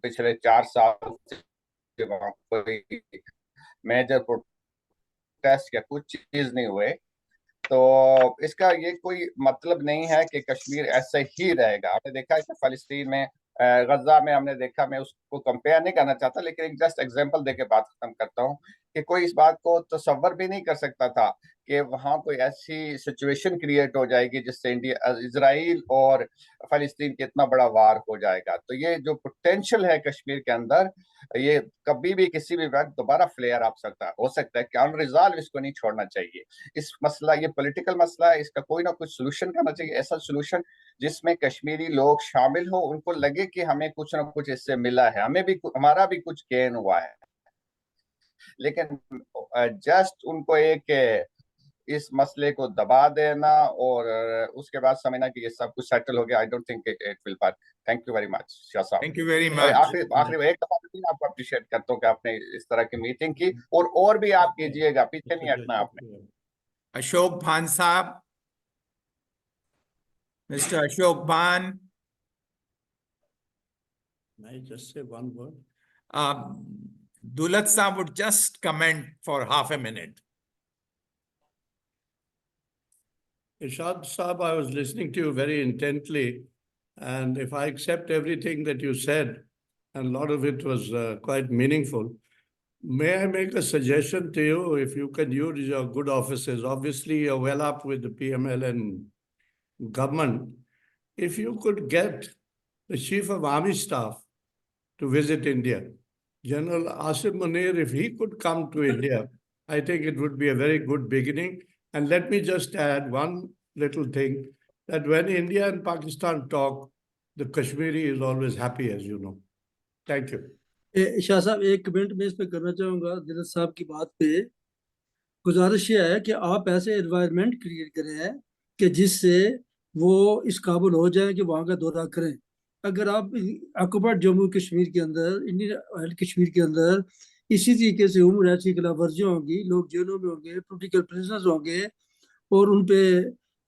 पिछले 4 साल से वहाँ कोई मेजर प्रोटेस्ट या कुछ चीज नहीं हुए। तो इसका ये कोई मतलब नहीं है कि कश्मीर ऐसे ही रहेगा। आपने देखा है कि फलस्तीन में, गजा में हमने देखा, मैं उसको कंपेयर नहीं करना चाहता, लेकिन एक जस्ट एग्जांपल देके बात खत्म करता हूँ कि कोई इस बात को तसव्वुर भी नहीं कर सकता था कि वहां कोई ऐसी सिचुएशन क्रिएट हो जाएगी जिससे इजराइल और फलस्तीन के इतना बड़ा वार हो जाएगा। तो ये जो पोटेंशियल है कश्मीर के अंदर, ये कभी भी किसी भी वक्त दोबारा फ्लेयर आप हो सकता है कि अनरिजॉल्व इसको नहीं छोड़ना चाहिए। इस मसला, ये पॉलिटिकल मसला है, इसका कोई ना कुछ सोल्यूशन करना चाहिए, ऐसा सोल्यूशन जिसमें कश्मीरी लोग शामिल हो, उनको लगे कि हमें कुछ ना कुछ इससे मिला है, हमें भी, हमारा भी कुछ गेन हुआ है। लेकिन जस्ट उनको एक इस मसले को दबा देना और उसके बाद समझना कि ये सब कुछ सेटल हो गया, I don't think it will work. Thank you very much Shah साहब। थैंक यू वेरी और मच। आखिरी एक दफा मैं आपको अप्रिशिएट करता हूँ कि आपने इस तरह की मीटिंग की, और भी आप कीजिएगा, पीछे नहीं हटना आपने। अशोक भान साहब, मिस्टर अशोक भान, may I just say one word? Dulat Saab would just comment for half a minute. Ishad Saab, I was listening to you very intently, and if I accept everything that you said, and a lot of it was quite meaningful, may I make a suggestion to you? If you can use your good offices, obviously you're well up with the PML and government. If you could get the Chief of Army Staff to visit India, General Asim Munir, if he could come to India, I think it would be a very good beginning. And let me just add one little thing, that when India and Pakistan talk, the Kashmiri is always happy, as you know. Thank you. Shah साहब, एक comment मैं इस पे करना चाहूंगा दिलत साहब की बात पे। गुजारिश ये है कि आप ऐसे एनवायरनमेंट क्रिएट करें कि जिससे वो इस काबिल हो जाए कि वहाँ का दौरा करें। अगर आप ऑक्युपाइड जम्मू कश्मीर के अंदर, इंडियन कश्मीर के अंदर इसी तरीके से ह्यूमन राइट्स की खिलाफ वर्जियाँ होंगी, लोग जेलों में होंगे, पोलिटिकल प्रिजनर्स होंगे, और उन पे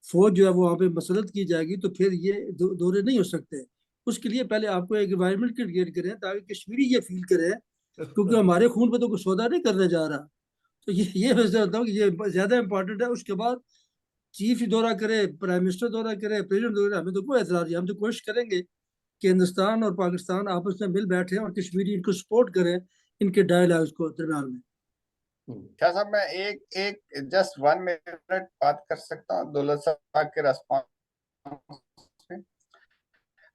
फौज जो है वो वहाँ पे मसलत की जाएगी, तो फिर ये दौरे नहीं हो सकते। उसके लिए पहले आपको एक एनवायरनमेंट क्रिएट करें ताकि कश्मीरी ये फील करे, क्योंकि हमारे खून पे तो कोई सौदा नहीं करने जा रहा। तो ये मैं समझता हूँ कि ये ज्यादा इंपॉर्टेंट है। उसके बाद चीफ ही दौरा करे, प्राइम मिनिस्टर दौरा करे, प्रेसिडेंट दौरा, हमें तो कोई एतराज नहीं। हम तो कोशिश करेंगे कि हिंदुस्तान और पाकिस्तान आपस में मिल बैठे और कश्मीरी इनको सपोर्ट करें इनके डायलॉग्स को दरम्यान में। क्या साहब, मैं एक जस्ट 1 मिनट बात कर सकता हूँ दुल्ला साहब के रेस्पॉन्स में?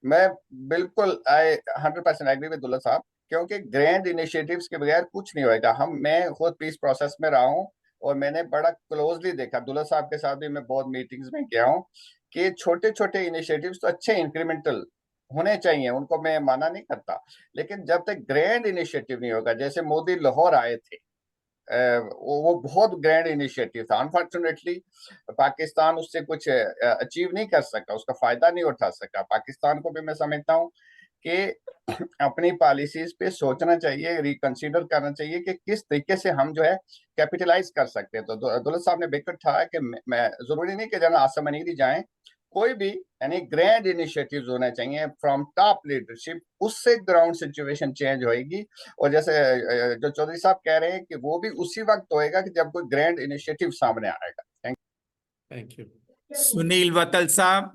मैं बिल्कुल 100% एग्री विद दुल्ला साहब, क्योंकि ग्रैंड इनिशिएटिव्स के बगैर कुछ नहीं होएगा। मैं खुद पीस प्रोसेस में रहा हूँ और मैंने बड़ा क्लोजली देखा, दुल्ला साहब के साथ भी मैं बहुत मीटिंग्स में गया हूँ, कि छोटे छोटे इनिशिएटिव्स तो अच्छे इंक्रीमेंटल होने चाहिए, उनको मैं माना नहीं करता, लेकिन जब तक ग्रैंड इनिशिएटिव नहीं होगा, जैसे मोदी लाहौर आए थे, वो बहुत ग्रैंड इनिशिएटिव था। अनफॉर्चुनेटली पाकिस्तान उससे कुछ अचीव नहीं कर सका, उसका फायदा नहीं उठा सका। पाकिस्तान को भी मैं समझता हूँ कि अपनी पॉलिसीज पे सोचना चाहिए, रिकंसीडर करना चाहिए कि किस तरीके से हम जो है कैपिटलाइज कर सकते हैं। तो दौलत साहब ने बेहतर उठाया कि मैं जरूरी नहीं कि जनरल आसिम मनीरी जाएं, कोई भी यानी ग्रैंड इनिशिएटिव्स होने चाहिए फ्रॉम टॉप लीडरशिप, उससे ग्राउंड सिचुएशन चेंज होएगी। और जैसे जो चौधरी साहब कह रहे हैं कि वो भी उसी वक्त होएगा कि जब कोई ग्रैंड इनिशिएटिव सामने आएगा। Thank you. Sunil Vatal Saab,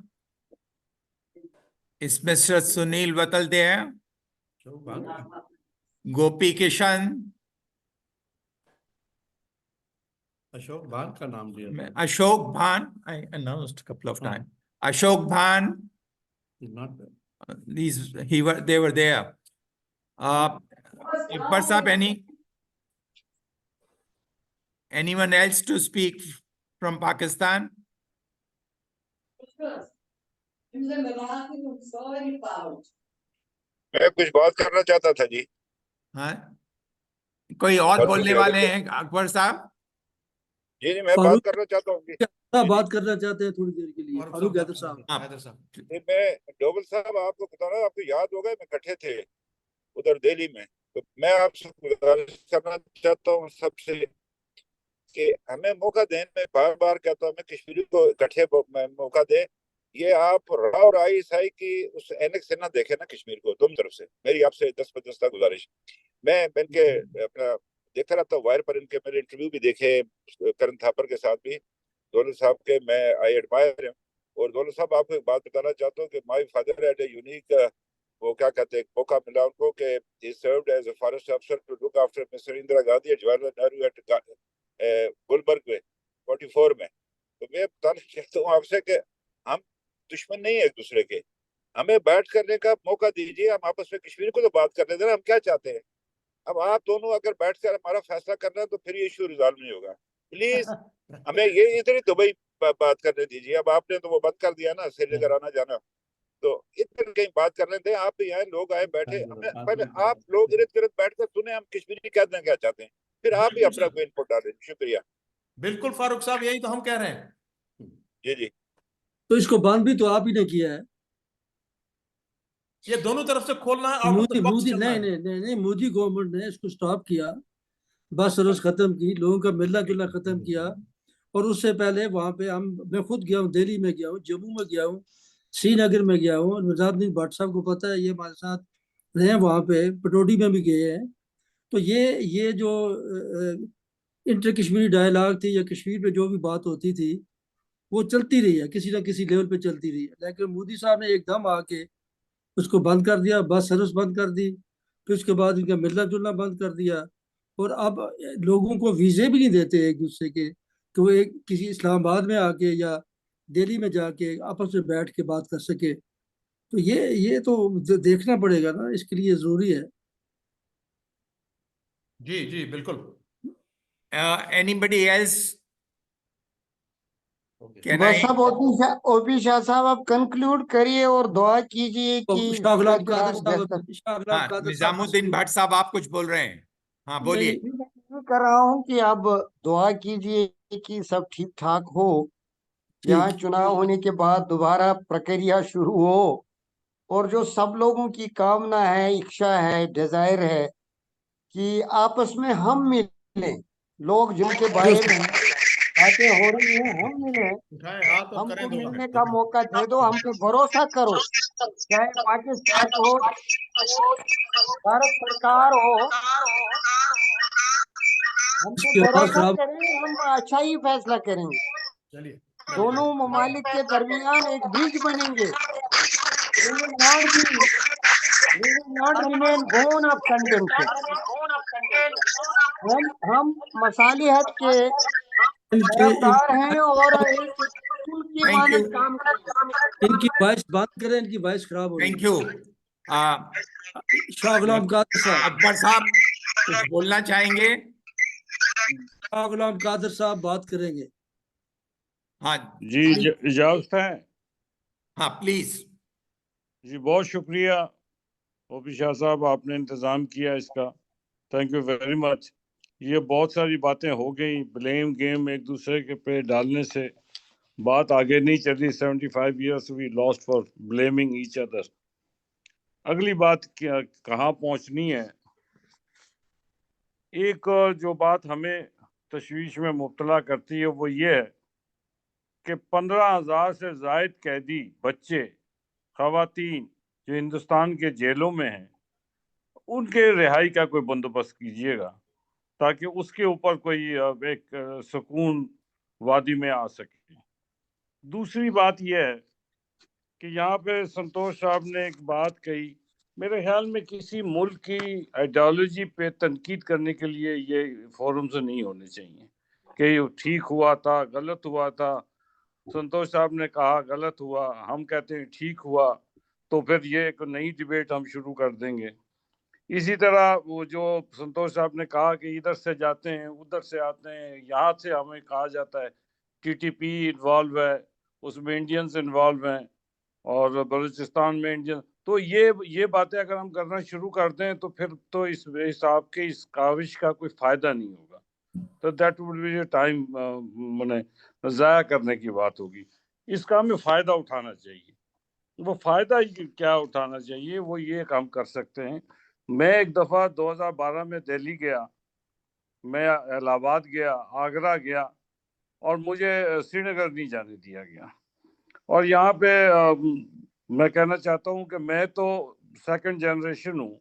is Mr. Sunil Vatal there? Gopi Kishan, Ashok Bhan का नाम दिया। Ashok Bhan, I announced a couple of times. Ashok Bhan, He's not there. they were there. Iqbal Saab, anyone else to speak from Pakistan? मैं कुछ बात करना चाहता था जी। हाँ, कोई और बोलने वाले हैं अकबर साहब? जी नहीं, मैं बात करना चाहता हूँ। बात करना चाहते हैं थोड़ी देर के लिए, फारूक हैदर साहब। मैं डोबल साहब आपको बता रहा हूँ, आपको याद होगा मैं इकट्ठे थे उधर दिल्ली में, तो मैं आपसे गुजारिश करना चाहता हूँ सबसे कि हमें मौका दें। मैं बार बार कहता हूँ, मैं कश्मीरी को इकट्ठे मौका दें। ये आप राव और आईएसआई की उस एनेक्स से ना देखे ना कश्मीर को, दोनों तरफ से मेरी आपसे 10 गुजारिश। मैं इनके अपना देखता रहता हूँ वायर पर, इनके मेरे इंटरव्यू भी देखे करण थापर के साथ भी। दौलत साहब के मैं आई एडमायर हूँ। और दौलत साहब, आपको एक बात बताना चाहता हूँ कि my father had a unique, वो क्या कहते हैं, मौका मिला उनको कि he served as a forest अफसर to look after mister Indira Gandhi and Jawaharlal Nehru at Gulbarga में 44 में। तो मैं बताना चाहता हूँ आपसे कि हम दुश्मन नहीं है एक दूसरे के, हमें बैठ करने का मौका दीजिए, हम आपस में कश्मीर को तो बात कर लेते हैं, हम क्या चाहते हैं। अब आप दोनों अगर बैठकर हमारा फैसला करना है तो फिर ये इशू रिजॉल्व नहीं होगा। प्लीज हमें ये इधर दुबई बात करने दीजिए। अब आपने तो वो बंद कर दिया ना, श्रीनगर आना जाना, तो इधर कहीं बात करने दें। आप भी आए, लोग आए, बैठे, हमें पहले आप लोग इर्द गिर्द बैठकर सुने हम कश्मीरी कह दें क्या चाहते हैं, फिर आप भी अपना कोई इनपुट डालें। शुक्रिया। बिल्कुल फारूक साहब, यही तो हम कह रहे हैं। जी जी। तो इसको बंद भी तो आप ही ने किया है। ये दोनों तरफ से खोलना है, out of the Modi box Modi चलना नहीं है। नहीं नहीं नहीं, मोदी गवर्नमेंट ने इसको स्टॉप किया, बस रोज खत्म की, लोगों का मिलना जुलना खत्म किया। और उससे पहले वहां पे मैं खुद गया हूँ, दिल्ली में गया हूँ, जम्मू में गया हूँ, श्रीनगर में गया हूँ। निजामुद्दीन भट्ट साहब को पता है, ये हमारे साथ रहे हैं, वहां पे पटौदी में भी गए हैं। तो ये जो इंटर कश्मीरी डायलॉग थी या कश्मीर पे जो भी बात होती थी, वो चलती रही है, किसी ना किसी लेवल पे चलती रही है। लेकिन मोदी साहब ने एकदम आके उसको बंद कर दिया, बस सर्विस बंद कर दी, फिर उसके बाद इनका मिलना जुलना बंद कर दिया। और अब लोगों को वीजे भी नहीं देते एक दूसरे के, कि वो एक किसी इस्लामाबाद में आके या दिल्ली में जाके आपस में बैठ के बात कर सके। तो ये तो देखना पड़ेगा ना, इसके लिए जरूरी है। जी जी बिल्कुल। Anybody else? Can बस I? अब ओपी शाह साहब आप कंक्लूड करिए और दुआ कीजिए तो कि शाह गुलाम कादर प्रोग्राम बेहतर। साहब, शाह गुलाम हाँ, कादर साहब निजामुद्दीन भट्ट साहब आप कुछ बोल रहे हैं? हाँ, बोलिए। नहीं, मैं कर रहा हूँ कि अब दुआ कीजिए कि सब ठीक ठाक हो, यहाँ ठीक। चुनाव होने के बाद दोबारा प्रक्रिया शुरू हो, और जो सब लोगों की कामना है, इच्छा है, डिजायर है कि आपस में हम मिलें, लोग जिनके बारे में बातें हो रही हैं हम मिलें, उठाए हाथ और करें हमको दुआ। मिलने का मौका दे दो, हम पे भरोसा करो। चाहे पाकिस्तान हो, भारत सरकार हो, हम पे इसकी आवाज भरोसा खराब। करें, हम अच्छा ही फैसला करेंगे। चलिए। दोनों ममालिक के दरमियान एक ब्रिज बनेंगे। We will not be, we will not remain bone of contention. हम मसालिहत के तरफदार हैं और एक पुल की Thank मानद you. काम करेंगे। इनकी वॉइस बंद करें, इनकी वॉइस खराब हो रही Thank you. है। शाह गुलाम कादर साहब, अकबर साहब कुछ बोलना चाहेंगे? शाह गुलाम कादर साहब बात करेंगे। हाँ जी, इजाजत है? हाँ, प्लीज। जी, बहुत शुक्रिया ओपी शाह साहब, आपने इंतज़ाम किया इसका। Thank you very much. ये बहुत सारी बातें हो गई, ब्लेम गेम एक दूसरे के पे डालने से बात आगे नहीं चली। 75 years we lost for blaming each other. अगली बात क्या कहाँ पहुंचनी है? एक जो बात हमें तशवीश में मुब्तला करती है वो ये है कि 15,000 से जायद कैदी, बच्चे, खवातीन जो हिंदुस्तान के जेलों में हैं, उनके रिहाई का कोई बंदोबस्त कीजिएगा ताकि उसके ऊपर कोई एक सुकून वादी में आ सके। दूसरी बात यह है कि यहाँ पे संतोष साहब ने एक बात कही, मेरे ख्याल में किसी मुल्क की आइडियोलॉजी पे तनकीद करने के लिए ये फोरम से नहीं होने चाहिए कि ये ठीक हुआ था, गलत हुआ था। संतोष साहब ने कहा गलत हुआ, हम कहते हैं ठीक हुआ, तो फिर ये एक नई डिबेट हम शुरू कर देंगे। इसी तरह वो जो संतोष साहब ने कहा कि इधर से जाते हैं, उधर से आते हैं, यहाँ से हमें कहा जाता है टीटीपी इन्वॉल्व है, उसमें इंडियंस इन्वॉल्व हैं और बलूचिस्तान में इंडियन, तो ये बातें अगर हम करना शुरू कर दें तो फिर तो इस हिसाब के इस काविश का कोई फायदा नहीं होगा। तो दैट वुड बी टाइम मैंने ज़ाया करने की बात होगी। इसका हमें फ़ायदा उठाना चाहिए। वो फ़ायदा क्या उठाना चाहिए, वो ये काम कर सकते हैं। मैं एक दफ़ा 2012 में दिल्ली गया, मैं इलाहाबाद गया, आगरा गया, और मुझे श्रीनगर नहीं जाने दिया गया। और यहाँ पे मैं कहना चाहता हूँ कि मैं तो सेकंड जनरेशन हूँ।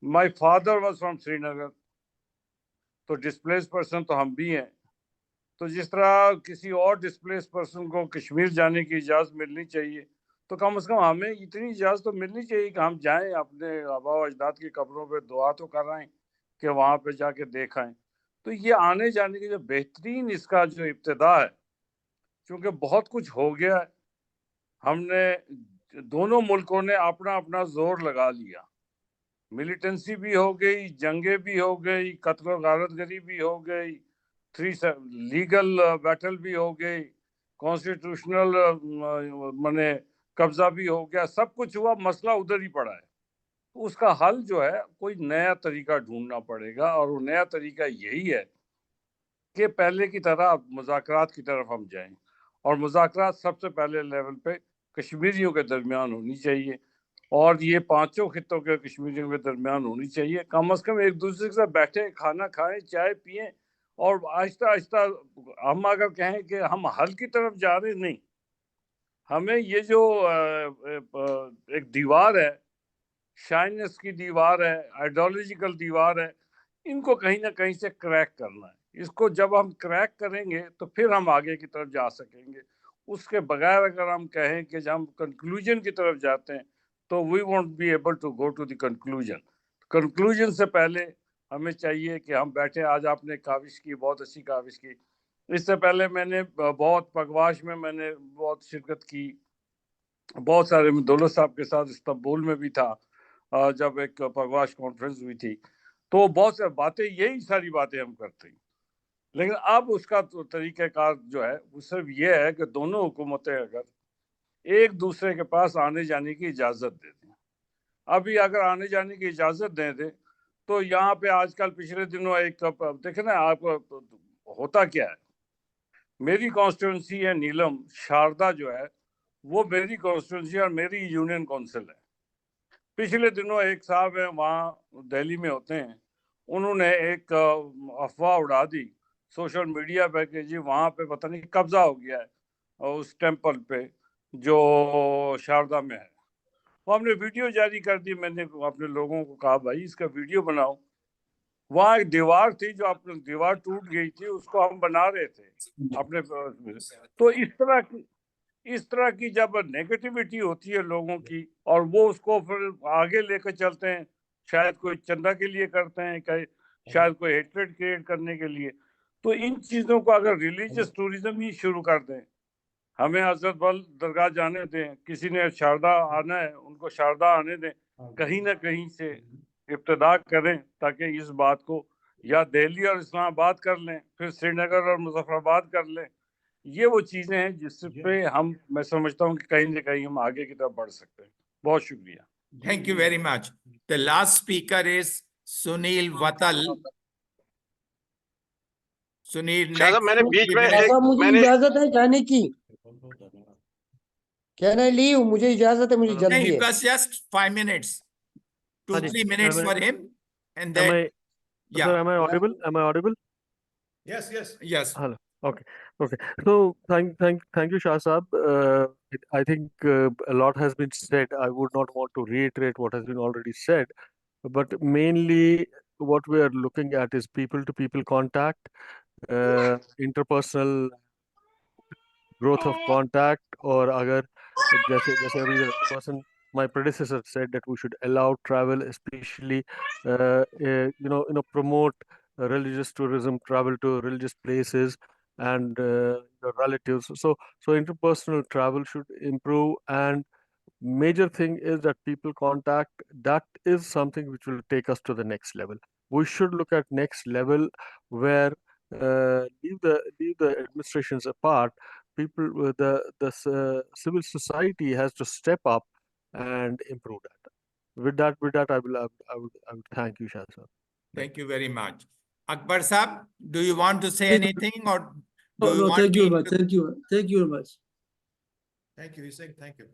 My father was from Srinagar, तो डिस्प्लेस पर्सन तो हम भी हैं। तो जिस तरह किसी और डिस्प्लेस पर्सन को कश्मीर जाने की इजाज़त मिलनी चाहिए, तो कम से कम हमें इतनी इजाज़त तो मिलनी चाहिए कि हम जाएं, अपने आबा अजदाद की कब्रों पे दुआ तो कर आएं कि वहाँ पे जाके देख आएं। तो ये आने जाने की जो बेहतरीन इसका जो इब्तिदा है, क्योंकि बहुत कुछ हो गया है, हमने दोनों मुल्कों ने अपना अपना जोर लगा लिया, मिलिटेंसी भी हो गई, जंगे भी हो गई, कत्ल गारतगरी भी हो गई, लीगल बैटल भी हो गई, कॉन्स्टिट्यूशनल माने कब्जा भी हो गया, सब कुछ हुआ, मसला उधर ही पड़ा है। तो उसका हल जो है कोई नया तरीका ढूंढना पड़ेगा, और वो नया तरीका यही है कि पहले की तरह मुज़ाकरात की तरफ हम जाएं, और मुज़ाकरात सबसे पहले लेवल पे कश्मीरियों के दरमियान होनी चाहिए, और ये पांचों खित्तों के कश्मीरियों के दरमियान होनी चाहिए। कम से कम एक दूसरे के साथ बैठे, खाना खाएं, चाय पिएं, और आहिस्ता आहिस्ता हम अगर कहें कि हम हल की तरफ जा रहे, नहीं, हमें ये जो एक दीवार है, शाइनेस की दीवार है, आइडियोलॉजिकल दीवार है, इनको कहीं ना कहीं से क्रैक करना है। इसको जब हम क्रैक करेंगे तो फिर हम आगे की तरफ जा सकेंगे। उसके बगैर अगर हम कहें कि जब हम कंक्लूजन की तरफ जाते हैं तो we won't be able to go to the conclusion. Conclusion से पहले हमें चाहिए कि हम बैठे। आज आपने काविश की, बहुत अच्छी काविश की। इससे पहले मैंने बहुत पगवाश में मैंने बहुत शिरकत की, बहुत सारे, दौलत साहब के साथ इस्तांबुल में भी था जब एक पगवाश कॉन्फ्रेंस हुई थी, तो बहुत सारी बातें, यही सारी बातें हम करते हैं। लेकिन अब उसका तो तरीक़ाकार जो है वो सिर्फ ये है कि दोनों हुकूमतें अगर एक दूसरे के पास आने जाने की इजाज़त दे दें, अभी अगर आने जाने की इजाज़त दे दें तो यहाँ पे आजकल पिछले दिनों एक देखे ना आप, होता क्या है, मेरी कॉन्स्टिट्यूंसी है नीलम, शारदा जो है वो मेरी कॉन्स्टिट्यूंसी और मेरी यूनियन काउंसिल है। पिछले दिनों एक साहब है वहाँ दिल्ली में होते हैं, उन्होंने एक अफवाह उड़ा दी सोशल मीडिया पे कि जी वहाँ पे पता नहीं कब्जा हो गया है उस टेम्पल पे जो शारदा में है। वो हमने वीडियो जारी कर दी, मैंने अपने लोगों को कहा भाई इसका वीडियो बनाओ। वहाँ एक दीवार थी, जो अपने दीवार टूट गई थी, उसको हम बना रहे थे अपने। तो इस तरह की जब नेगेटिविटी होती है लोगों की और वो उसको फिर आगे लेकर चलते हैं, शायद कोई चंदा के लिए करते हैं, कहीं शायद कोई हेट्रेड क्रिएट करने के लिए, तो इन चीज़ों को अगर रिलीजियस टूरिज्म ही शुरू कर दें, हमें हजरत बल दरगाह जाने दें, किसी ने शारदा आना है उनको शारदा आने दें, कहीं ना कहीं से इब्तिदा करें ताकि इस बात को या दिल्ली और इस्लामाबाद कर लें, फिर श्रीनगर और मुजफ्फराबाद कर लें। ये वो चीजें हैं जिस पे हम, मैं समझता हूँ कि कहीं ना कहीं हम आगे की तरफ बढ़ सकते हैं। बहुत शुक्रिया। Thank you very much. The last speaker is Sunil Vatal. Sunil, Shah साहब, मैंने बीच में ऐसा मुझे मैंने इजाजत है जाने की, कैन आई लीव? मुझे इजाजत है, मुझे जल्दी it है। was just 5 minutes, 2-3 minutes for him, and Am then I, yeah, sir, am I audible? Am I audible? Yes, yes. yes. Hello. Okay. Okay. So thank you, Shah Saab. I think a lot has been said. I would not want to reiterate what has been already said, but mainly what we are looking at is people-to-people contact, interpersonal growth of contact, or अगर जैसे जैसे अभी the person, my predecessor said that we should allow travel, especially promote religious tourism, travel to religious places and your relatives. So interpersonal travel should improve, and major thing is that people contact, that is something which will take us to the next level. We should look at next level where leave the administrations apart. People with the civil society has to step up and improve that. With that I would thank you, Shah sir. Thank you very much. Akbar Saab, do you want to say Yes. anything, or do you No, want thank you me very much. to? Thank you very much. Thank you. He's saying thank you.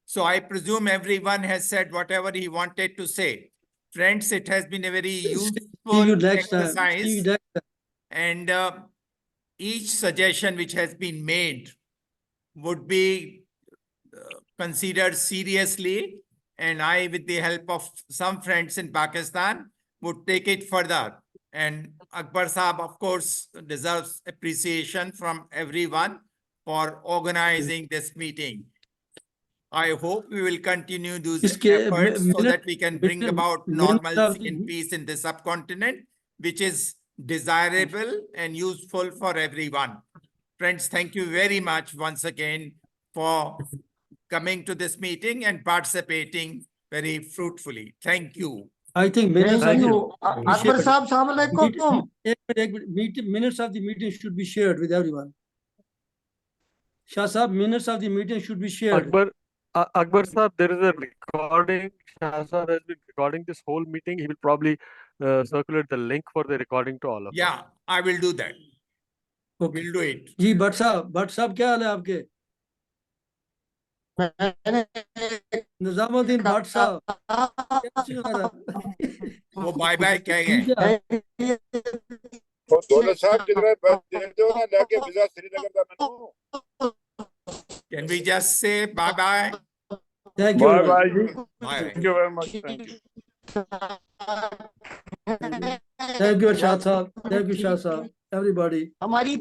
So I presume everyone has said whatever he wanted to say. Friends, it has been a very See useful you next time. exercise, See you next time. and each suggestion which has been made would be considered seriously, and I, with the help of some friends in Pakistan, would take it further And Akbar Saab, of course, deserves appreciation from everyone for organizing this meeting. I hope we will continue those इसके efforts so that we can bring about normalcy and minute peace in the subcontinent, which is desirable and useful for everyone. Friends, thank you very much once again for coming to this meeting and participating very fruitfully. Thank you. I think minutes Thank of you. Akbar Saab, Assalamu alaikum. minutes of the meeting should be shared with everyone. Shah Sahab, minutes of the meeting should be shared. Akbar Saab, there is a recording. Shah Saab has been recording this whole meeting. He will probably circulate the link for the recording to all of us. Yeah, I will do that. Okay. We'll do it. जी भट्ट साहब क्या हाल है आपके? निजामुद्दीन भट्ट साहब वो bye bye कह गए। वो दौलत साहब किधर दे दो ना लेके वीजा श्रीनगर का मैनू। Can we just say bye bye? Thank you. Bye bye. Bye. Thank you very much. Thank you. Thank you, Shah Sahab. Thank you, Shah Sahab. Everybody. हमारी